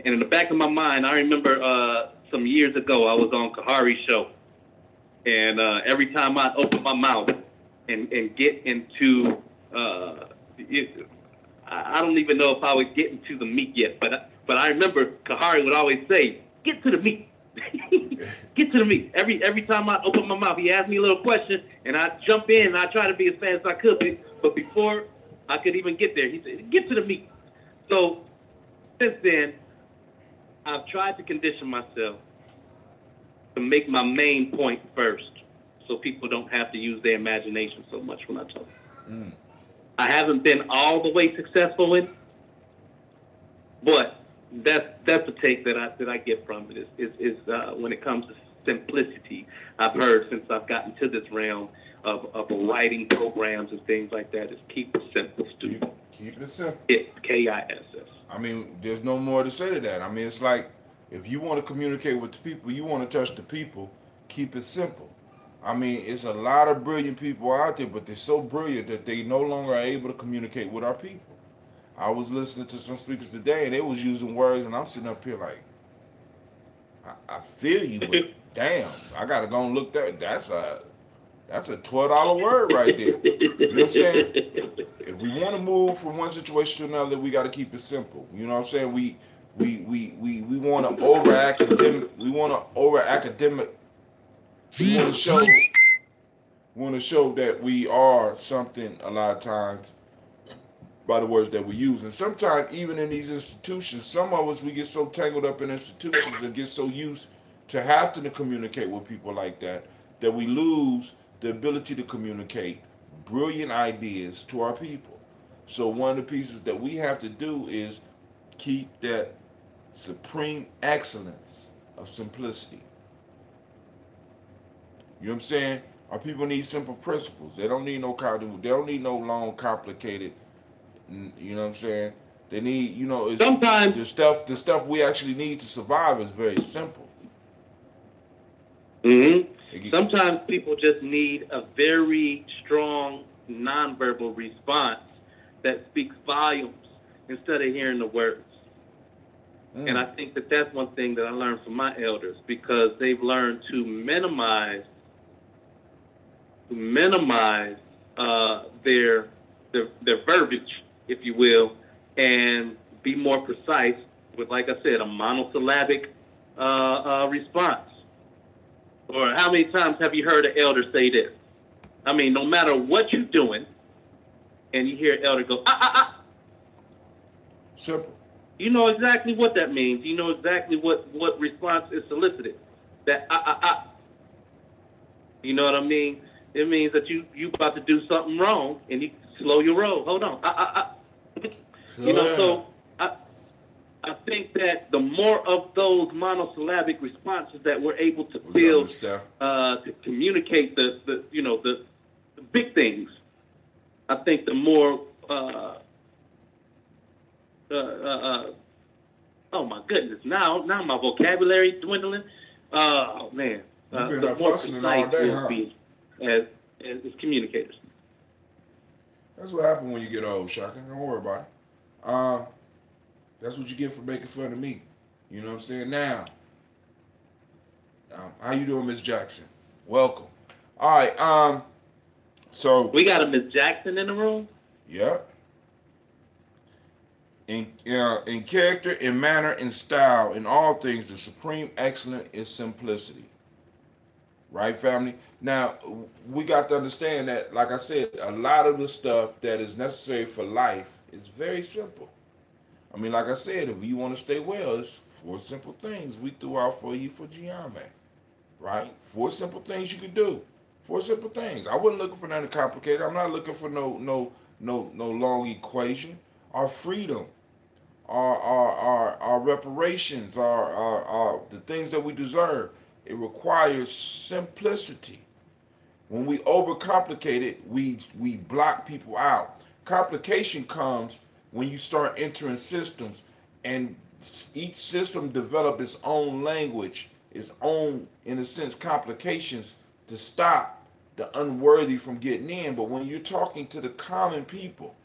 And in the back of my mind, I remember some years ago, I was on Kahari's show. And every time I'd open my mouth and get into, I don't even know if I would get into the meat yet, but I remember Kahari would always say, "Get to the meat." Get to the meat. Every time I open my mouth, he asked me a little question, and I jump in and I try to be as fast as I could. But before I could even get there, he said, "Get to the meat." So since then, I've tried to condition myself to make my main point first, so people don't have to use their imagination so much when I talk. I haven't been all the way successful in, but that's the take that I get from it. Is when it comes to simplicity, I've heard since I've gotten to this realm of writing programs and things like that, is keep it simple, stupid. Keep it simple. It's KISS. I mean, there's no more to say to that. I mean, it's like, if you want to communicate with the people, you want to touch the people, keep it simple. I mean, it's a lot of brilliant people out there, but they're so brilliant that they no longer are able to communicate with our people. I was listening to some speakers today, and they was using words, and I'm sitting up here like, I feel you, but damn, I gotta go and look that. That's a $12 word right there. You know what I'm saying? If we want to move from one situation to another, we got to keep it simple. You know what I'm saying? We want to over academic. We want to over academic. We want to show that we are something a lot of times by the words that we use. And sometimes even in these institutions, some of us, we get so tangled up in institutions and get so used to having to communicate with people like that we lose the ability to communicate brilliant ideas to our people. So one of the pieces that we have to do is keep that supreme excellence of simplicity. You know what I'm saying? Our people need simple principles. They don't need no long, complicated. You know what I'm saying? They need, Sometimes the stuff we actually need to survive is very simple. Sometimes people just need a very strong nonverbal response that speaks volumes instead of hearing the words. And I think that that's one thing that I learned from my elders, because they've learned to minimize their verbiage, if you will, and be more precise with, like I said, a monosyllabic response. Or how many times have you heard an elder say this? I mean, no matter what you're doing, and you hear an elder go, Simple. You know exactly what that means. You know exactly what response is solicited. That You know what I mean? It means that you about to do something wrong, and you slow your roll. Hold on. So I think that the more of those monosyllabic responses that we're able to build to communicate the big things, I think the more oh my goodness, now my vocabulary dwindling. Oh man, You've been the up more hustling all precise day, we'll huh? be as communicators. That's what happens when you get old, Shaka. Don't worry about it. That's what you get for making fun of me. You know what I'm saying? Now, how you doing, Miss Jackson? Welcome. All right. So We got a Miss Jackson in the room. yeah. In character, in manner, in style, in all things, the supreme excellence is simplicity. Right, family? Now, we got to understand that, like I said, a lot of the stuff that is necessary for life is very simple. I mean, like I said, if you want to stay well, it's 4 simple things we threw out for you for Gye-Nyame. Right? 4 simple things you could do. 4 simple things. I wasn't looking for nothing complicated. I'm not looking for no long equation. Our freedom, our reparations, our the things that we deserve. It requires simplicity. When we overcomplicate it, we block people out. Complication comes when you start entering systems, and each system develop its own language, its own, in a sense, complications to stop the unworthy from getting in. But when you're talking to the common people,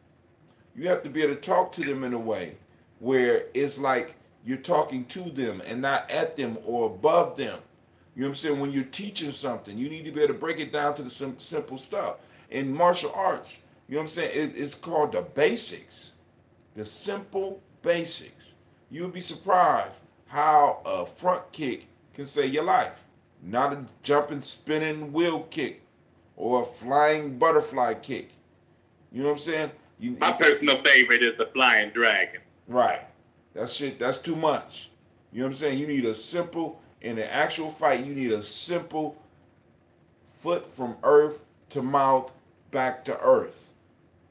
you have to be able to talk to them in a way where it's like you're talking to them and not at them or above them. You know what I'm saying? When you're teaching something, you need to be able to break it down to the simple stuff. In martial arts, you know what I'm saying? It's called the basics, the simple basics. You would be surprised how a front kick can save your life. Not a jumping, spinning wheel kick or a flying butterfly kick. You know what I'm saying? My personal favorite is the flying dragon. Right. That's too much. You know what I'm saying? You need a simple, in an actual fight, you need a simple foot from earth to mouth, back to earth.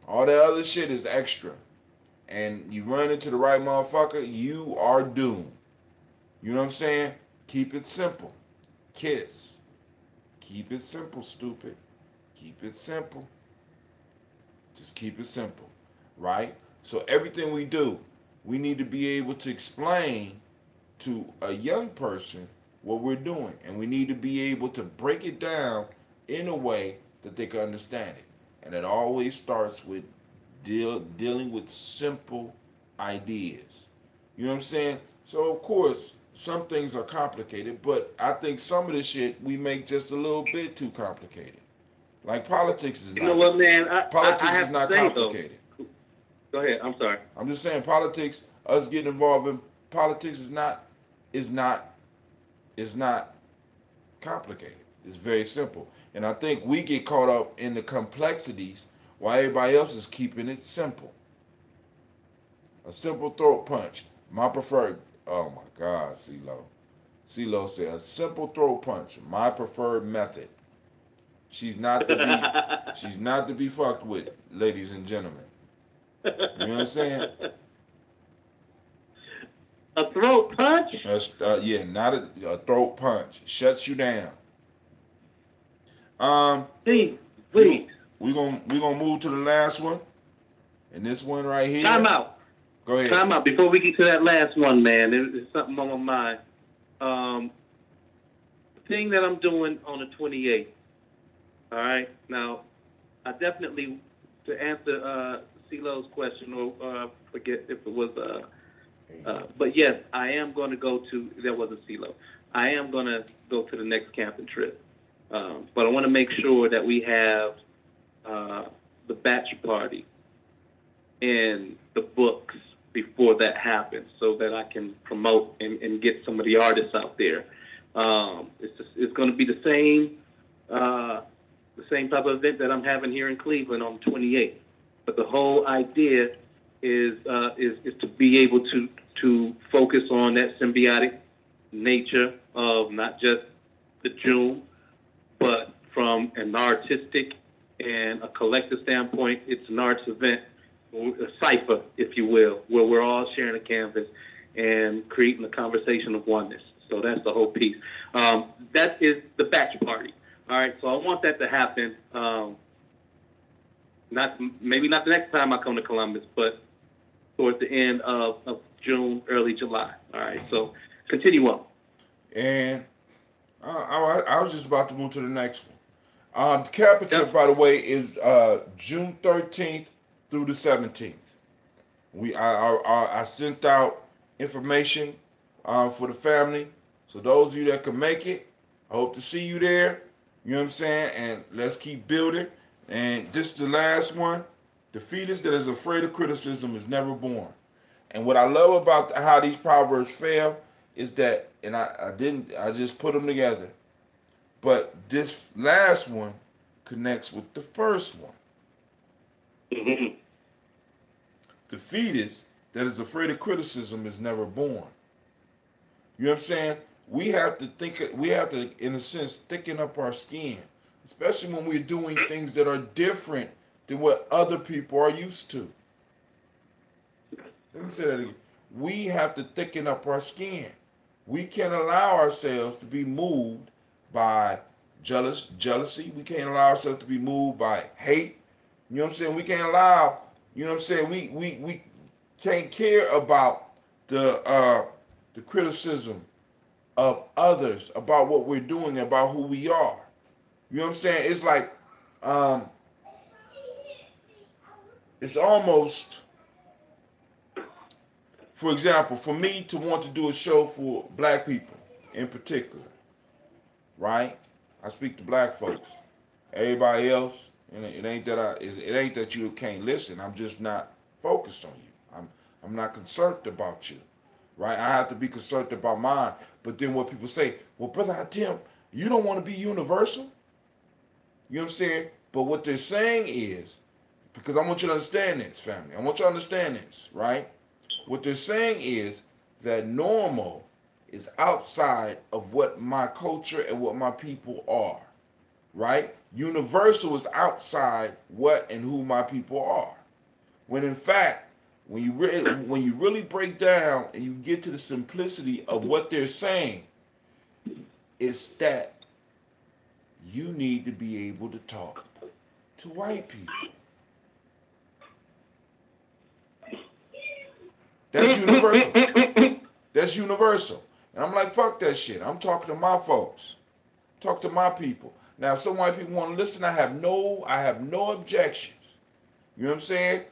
All that other shit is extra. And you run into the right motherfucker, you are doomed. You know what I'm saying? Keep it simple. Kiss. Keep it simple, stupid. Keep it simple. Just keep it simple. Right? So everything we do, we need to be able to explain to a young person what we're doing. And we need to be able to break it down in a way that they can understand it. And it always starts with dealing with simple ideas. You know what I'm saying? So, of course, some things are complicated, but I think some of the shit we make just a little bit too complicated. Like politics is not. You know what, man? Politics I have is not to say, complicated. Though. Go ahead. I'm sorry. I'm just saying politics, us getting involved in politics is not complicated. It's very simple. And I think we get caught up in the complexities while everybody else is keeping it simple. A simple throat punch. My preferred, oh my God, CeeLo. CeeLo said, a simple throat punch, my preferred method. She's not to be fucked with, ladies and gentlemen. You know what I'm saying? A throat punch? Yeah, not a throat punch. Shuts you down. Please. We're gonna move to the last one. And this one right here. Time out. Go ahead. Time out. Before we get to that last one, man, there's something on my mind. The thing that I'm doing on the 28th. All right. Now, I definitely, to answer CeeLo's question, or forget if it was, but yes, I am going to go to, that wasn't CeeLo. I am going to go to the next camping trip. But I want to make sure that we have the batch party and the books before that happens, so that I can promote and get some of the artists out there. It's going to be the same type of event that I'm having here in Cleveland on the 28th. But the whole idea is to be able to focus on that symbiotic nature of not just the June, but from an artistic and a collective standpoint. It's an arts event, a cipher, if you will, where we're all sharing a canvas and creating a conversation of oneness. So that's the whole piece. That is the batch party. All right, so I want that to happen. Maybe not the next time I come to Columbus, but towards the end of June, early July. All right, so continue on. And I was just about to move to the next one. The capture, Yep. by the way, is June 13th through the 17th. I sent out information for the family. So those of you that can make it, I hope to see you there. You know what I'm saying? And let's keep building. And this is the last one. The fetus that is afraid of criticism is never born. And what I love about how these proverbs fail is that, and I just put them together. But this last one connects with the first one. Mm-hmm. The fetus that is afraid of criticism is never born. You know what I'm saying? We have to, in a sense, thicken up our skin, especially when we're doing things that are different than what other people are used to. Let me say that again. We have to thicken up our skin. We can't allow ourselves to be moved by jealousy. We can't allow ourselves to be moved by hate. You know what I'm saying? We can't allow, you know what I'm saying? We can't care about the criticism of others about what we're doing, about who we are. You know what I'm saying? It's like, it's almost, for example, for me to want to do a show for black people in particular, right? I speak to black folks. Everybody else, it ain't that you can't listen. I'm just not focused on you. I'm not concerned about you, right? I have to be concerned about mine. But then what people say, well, Brother Tim, you don't want to be universal? You know what I'm saying? But what they're saying is, because I want you to understand this, family. I want you to understand this, right? What they're saying is that normal is outside of what my culture and what my people are, right? Universal is outside what and who my people are. When in fact, when you really break down and you get to the simplicity of what they're saying, it's that you need to be able to talk to white people. That's universal. That's universal. And I'm like, fuck that shit. I'm talking to my folks. Talk to my people. Now, if some white people want to listen, I have no objections. You know what I'm saying?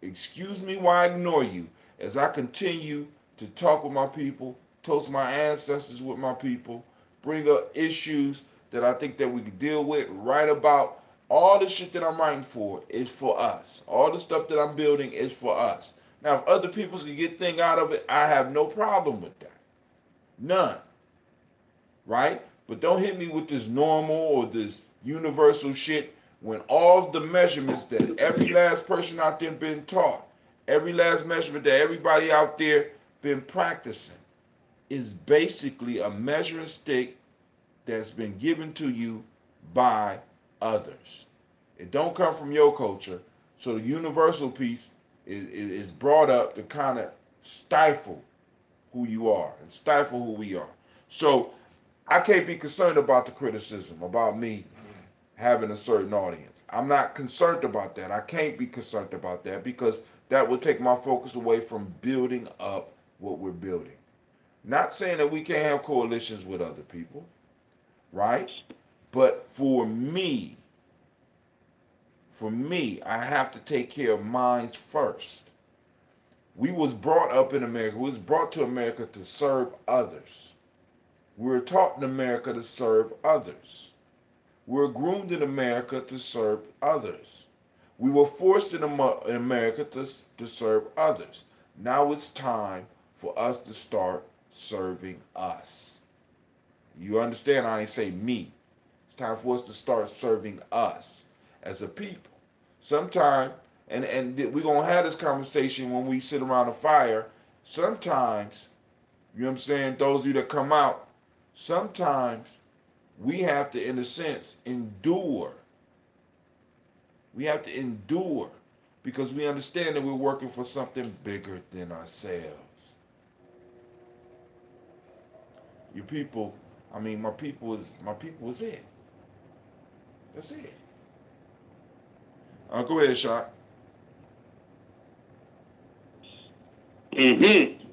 Excuse me while I ignore you as I continue to talk with my people, toast my ancestors with my people, bring up issues that I think that we can deal with, write about. All the shit that I'm writing for is for us. All the stuff that I'm building is for us. Now, if other people can get things out of it, I have no problem with that. None. Right? But don't hit me with this normal or this universal shit when all of the measurements that every last person out there been taught, every last measurement that everybody out there been practicing is basically a measuring stick that's been given to you by others. It don't come from your culture, so the universal piece is brought up to kind of stifle who you are and stifle who we are. So I can't be concerned about the criticism about me having a certain audience. I'm not concerned about that. I can't be concerned about that because that will take my focus away from building up what we're building. Not saying that we can't have coalitions with other people, right? But for me, I have to take care of mine first. We was brought up in America. We was brought to America to serve others. We were taught in America to serve others. We were groomed in America to serve others. We were forced in America to serve others. Now it's time for us to start serving us. You understand? I ain't say me. It's time for us to start serving us as a people. Sometime, and we're going to have this conversation when we sit around the fire. Sometimes, you know what I'm saying, those of you that come out, sometimes we have to, in a sense, endure. We have to endure because we understand that we're working for something bigger than ourselves. Your people, my people is it. That's it. Go ahead, Shot. Mm-hmm.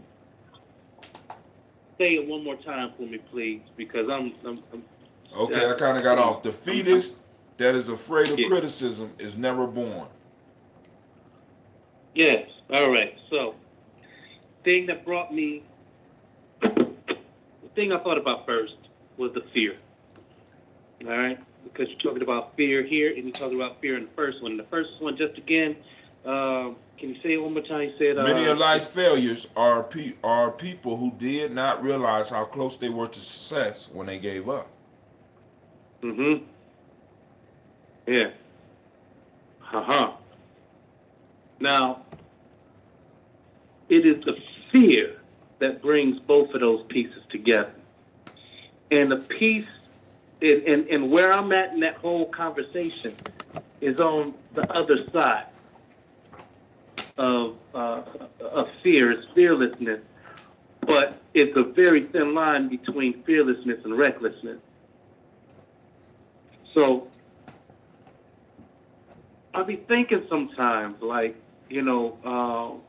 Say it one more time for me, please, because I'm Okay, I kind of got off. The fetus that is afraid of criticism is never born. Yes. All right. So, thing that brought me, the thing I thought about first was the fear. All right, because you're talking about fear here, and you're talking about fear in the first one. The first one, just again, can you say it one more time? You said many of life's failures are people who did not realize how close they were to success when they gave up. Mm-hmm. Yeah. Now, it is the fear that brings both of those pieces together. And the piece, and where I'm at in that whole conversation is on the other side of fear, is fearlessness. But it's a very thin line between fearlessness and recklessness. So I'll be thinking sometimes, like, am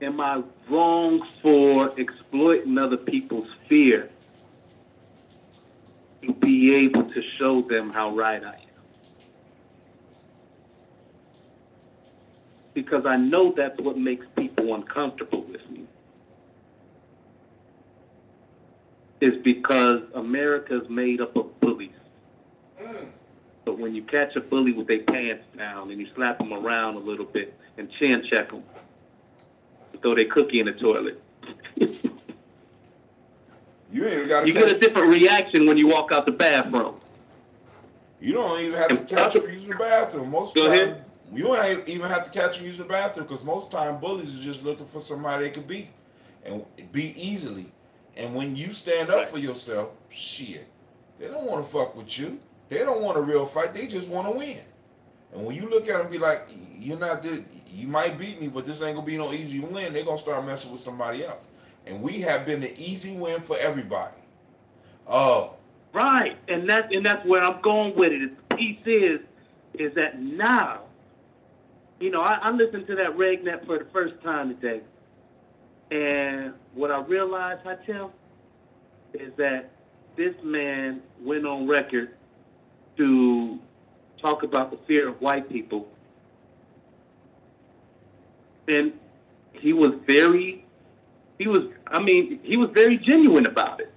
I wrong for exploiting other people's fear to be able to show them how right I am? Because I know that's what makes people uncomfortable with me. It's because America's made up of bullies. But when you catch a bully with their pants down and you slap them around a little bit and chin check them, throw their cookie in the toilet, You ain't got to. You get a different reaction when you walk out the bathroom. You don't even have to catch them using the bathroom. Most of the time, you don't even have to catch them using the bathroom, because most time bullies are just looking for somebody they could beat and beat easily. And when you stand up for yourself, shit, they don't want to fuck with you. They don't want a real fight. They just want to win. And when you look at them and be like, you're not this, you might beat me, but this ain't gonna be no easy win, they're gonna start messing with somebody else. And we have been the easy win for everybody. Right, and that's where I'm going with it. The piece is that now, I listened to that Regnet for the first time today, and what I realized, Tim, is that this man went on record to talk about the fear of white people, and he was very genuine about it.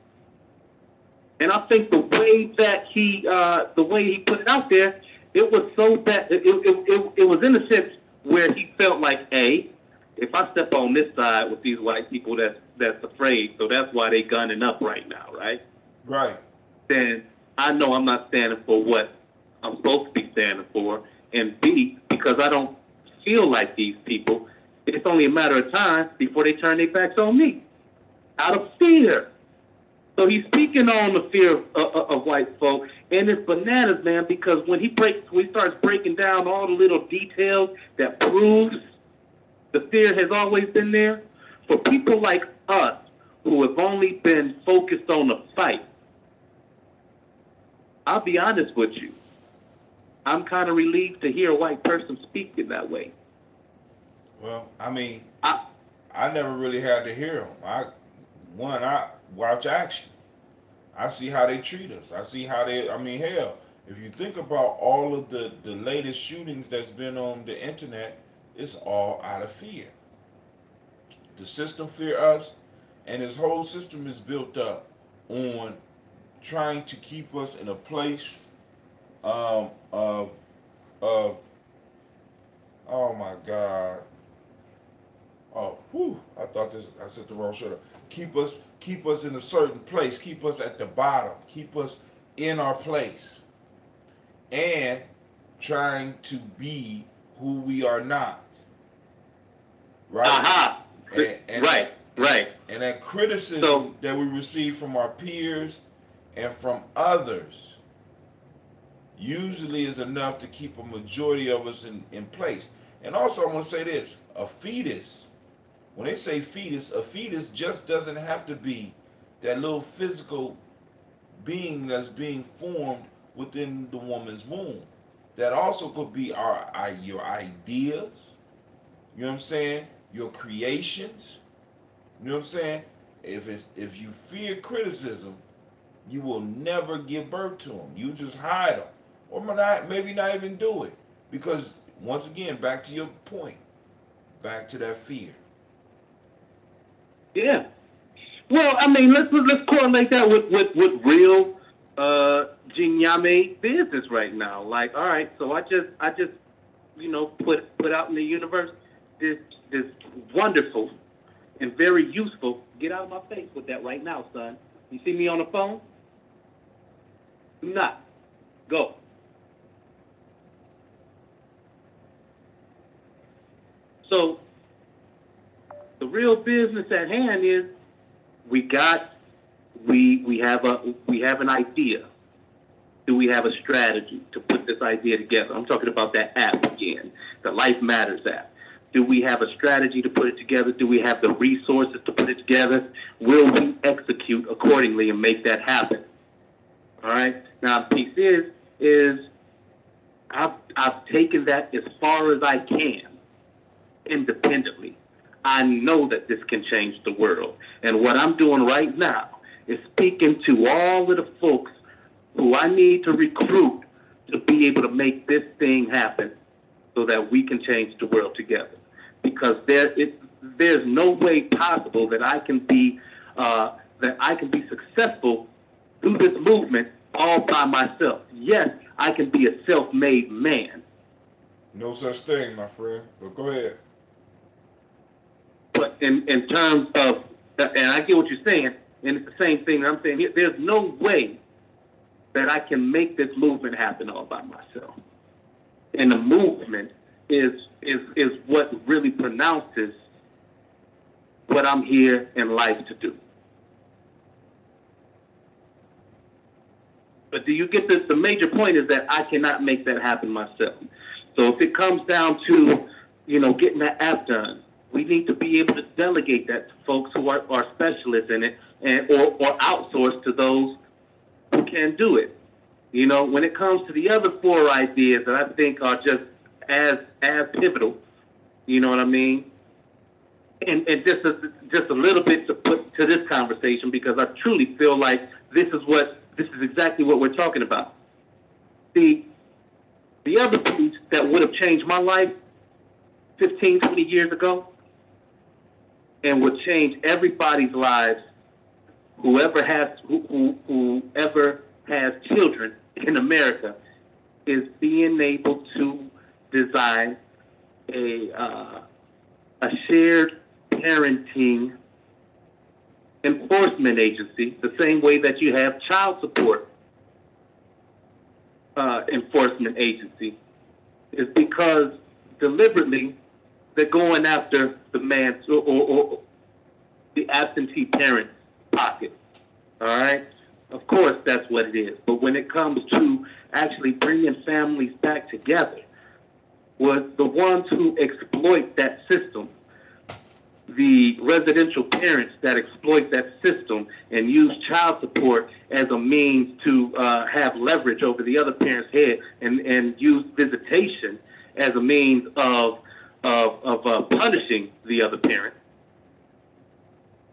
And I think the way that he put it out there, it was so that it was in a sense where he felt like, hey, if I step on this side with these white people that's afraid, so that's why they gunning up right now, right? Right. Then I know I'm not standing for what I'm supposed to be standing for. And B, because I don't feel like these people, it's only a matter of time before they turn their backs on me, out of fear. So he's speaking on the fear of white folk, and it's bananas, man, because when he starts breaking down all the little details that proves the fear has always been there, for people like us who have only been focused on the fight, I'll be honest with you, I'm kind of relieved to hear a white person speak in that way. Well, I mean, I never really had to hear them. I watch action. I see how they treat us. I see how hell, if you think about all of the latest shootings that's been on the internet, it's all out of fear. The system fear us, and this whole system is built up on trying to keep us in a place of oh my God. Oh, whew, I said the wrong shirt up. Keep us in a certain place, keep us at the bottom, keep us in our place, and trying to be who we are not. Right? Aha. Right. And that criticism that we receive from our peers and from others usually is enough to keep a majority of us in place. And also, I want to say this: a fetus. When they say fetus, a fetus just doesn't have to be that little physical being that's being formed within the woman's womb. That also could be your ideas, You know what I'm saying? Your creations. You know what I'm saying? If you fear criticism, you will never give birth to them. You just hide them, or maybe not even do it, because once again, back to your point, back to that fear. Yeah. Well, I mean, let's correlate that with real Gye-Nyame business right now. Like, all right, so I just put out in the universe this wonderful and very useful. Get out of my face with that right now, son. You see me on the phone? Do not go. So the real business at hand is we have an idea. Do we have a strategy to put this idea together? I'm talking about that app again, the Life Matters app. Do we have a strategy to put it together? Do we have the resources to put it together? Will we execute accordingly and make that happen? All right. Now, the piece is I've taken that as far as I can independently. I know that this can change the world. And what I'm doing right now is speaking to all of the folks who I need to recruit to be able to make this thing happen so that we can change the world together. Because there's no way possible that I can be successful through this movement all by myself. Yes, I can be a self-made man. No such thing, my friend. But go ahead. But in terms of, and I get what you're saying, and it's the same thing that I'm saying here, there's no way that I can make this movement happen all by myself. And the movement is what really pronounces what I'm here in life to do. But do you get this? The major point is that I cannot make that happen myself. So if it comes down to, getting that app done, we need to be able to delegate that to folks who are specialists in it, or outsource to those who can do it. When it comes to the other 4 ideas that I think are just as pivotal, you know what I mean? And just a little bit to put to this conversation, because I truly feel like this is exactly what we're talking about. The other piece that would have changed my life 15, 20 years ago, and would change everybody's lives, whoever has children in America, is being able to design a shared parenting enforcement agency, the same way that you have child support enforcement agency, is because deliberately they're going after the man's or the absentee parent's pocket. All right? Of course, that's what it is. But when it comes to actually bringing families back together, was the ones who exploit that system, the residential parents that exploit that system and use child support as a means to have leverage over the other parent's head, and use visitation as a means of punishing the other parent.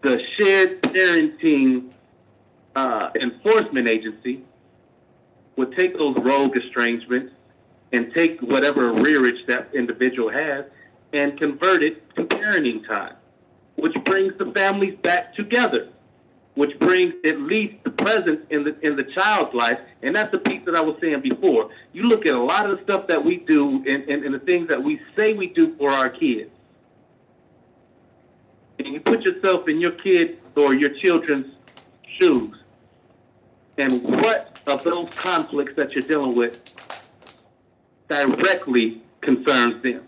The shared parenting enforcement agency would take those rogue estrangements and take whatever rearage that individual has and convert it to parenting time, which brings the families back together, which brings at least the presence in the child's life. And that's the piece that I was saying before. You look at a lot of the stuff that we do and the things that we say we do for our kids, and you put yourself in your kid or your children's shoes, and what of those conflicts that you're dealing with directly concerns them.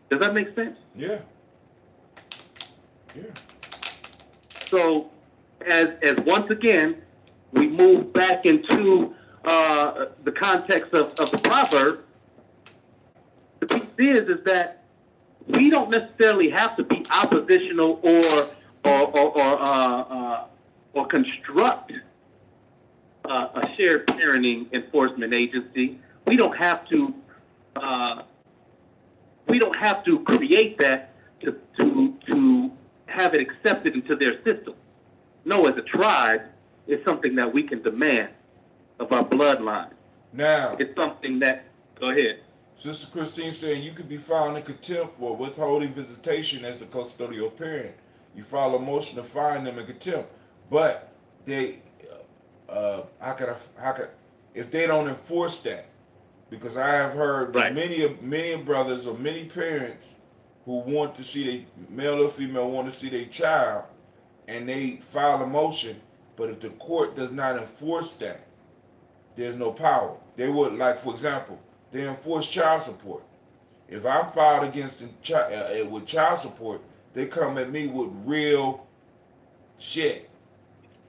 Does that make sense? Yeah. Yeah. So, as once again, we move back into the context of the proverb, the piece is that we don't necessarily have to be oppositional or construct a shared parenting enforcement agency. We don't have to we don't have to create that to have it accepted into their system. No, as a tribe, it's something that we can demand of our bloodline. Now, it's something that, go ahead. Sister Christine saying you could be found in contempt for withholding visitation as a custodial parent. You file a motion to fine them in contempt, but they, if they don't enforce that, because I have heard right. many brothers or many parents who want to see their male or female want to see their child, and they file a motion, but if the court does not enforce that, there's no power. They would, like, for example, they enforce child support. If I'm filed against with child support, they come at me with real shit.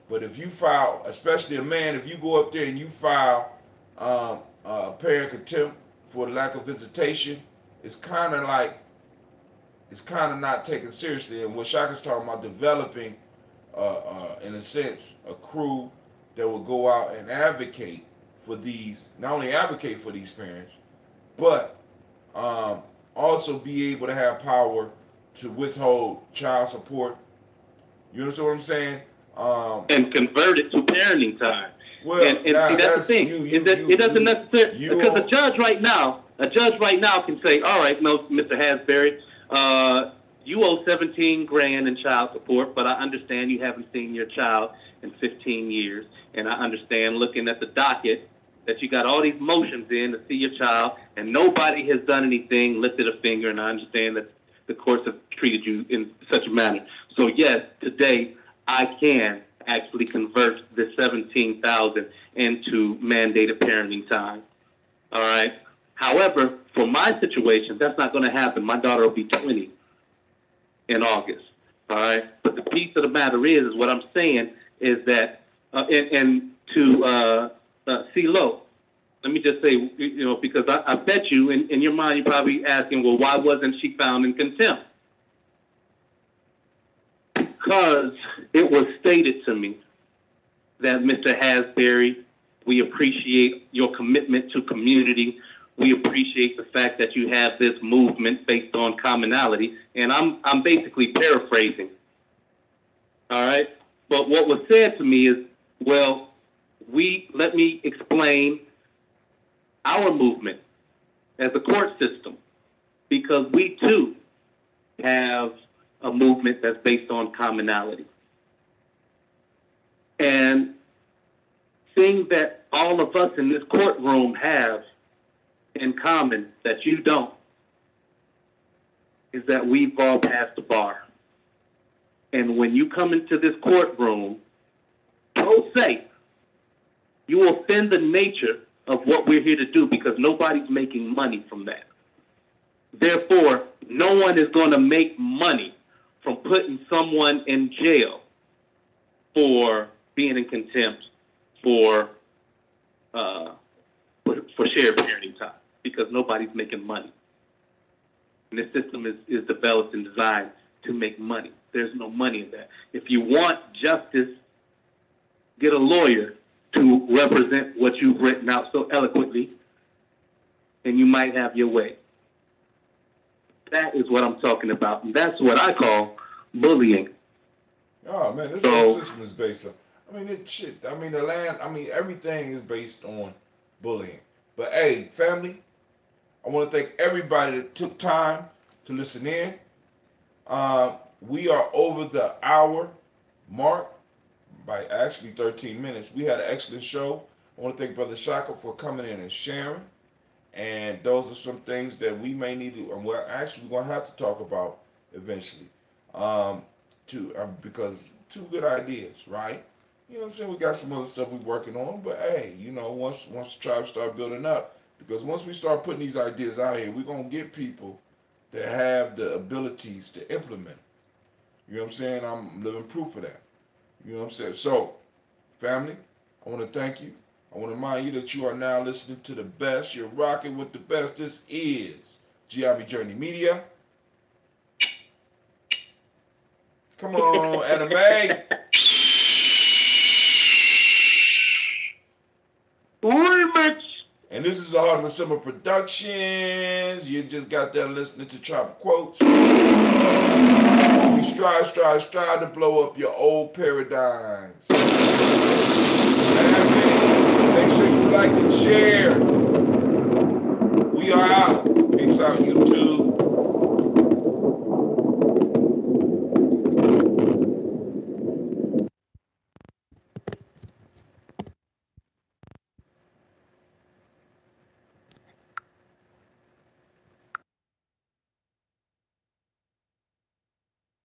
But if you file, especially a man, if you go up there and you file parent contempt for the lack of visitation, it's kind of not taken seriously. And what Shaka's talking about, developing, in a sense, a crew that will go out and advocate for these, not only advocate for these parents, but also be able to have power to withhold child support. You understand what I'm saying? And convert it to parenting time. Well, and see, that's the thing. It doesn't necessarily, because a judge right now can say, all right, no, Mr. Hasbury, you owe 17 grand in child support, but I understand you haven't seen your child in 15 years, and I understand looking at the docket that you got all these motions in to see your child, and nobody has done anything, lifted a finger, and I understand that the courts have treated you in such a manner. So yes, today I can actually convert the 17,000 into mandated parenting time. All right. However, for my situation, that's not going to happen. My daughter will be 20 in August. All right. But the piece of the matter is what I'm saying is that, and to CeeLo, let me just say, because I bet you in your mind you're probably asking, well, why wasn't she found in contempt? Because it was stated to me that, Mr. Hasbury, we appreciate your commitment to community. We appreciate the fact that you have this movement based on commonality. And I'm basically paraphrasing. All right? But what was said to me is, well, let me explain our movement as a court system, because we too have a movement that's based on commonality. And things that all of us in this courtroom have in common that you don't is that we've all passed the bar. And when you come into this courtroom, pro se, you offend the nature of what we're here to do, because nobody's making money from that. Therefore, no one is going to make money from putting someone in jail for being in contempt for shared parenting time, because nobody's making money. And this system is developed and designed to make money. There's no money in that. If you want justice, get a lawyer to represent what you've written out so eloquently, and you might have your way. That is what I'm talking about. And that's what I call bullying. Oh, man, this whole system is based on, everything is based on bullying. But, hey, family, I want to thank everybody that took time to listen in. We are over the hour mark by actually 13 minutes. We had an excellent show. I want to thank Brother Shaka for coming in and sharing. And those are some things that we may need to, and we're actually going to have to talk about eventually. Because two good ideas, right? You know what I'm saying? We got some other stuff we're working on, but hey, once the tribe start building up, because once we start putting these ideas out here, we're going to get people that have the abilities to implement. You know what I'm saying? I'm living proof of that. You know what I'm saying? So, family, I want to thank you. I want to remind you that you are now listening to the best. You're rocking with the best. This is Gye-Nyame Journey Media. Come on, anime. Remix. And this is a Heart of a Simmer Productions. You just got there listening to Tropic Quotes. We strive to blow up your old paradigms. Make sure you like the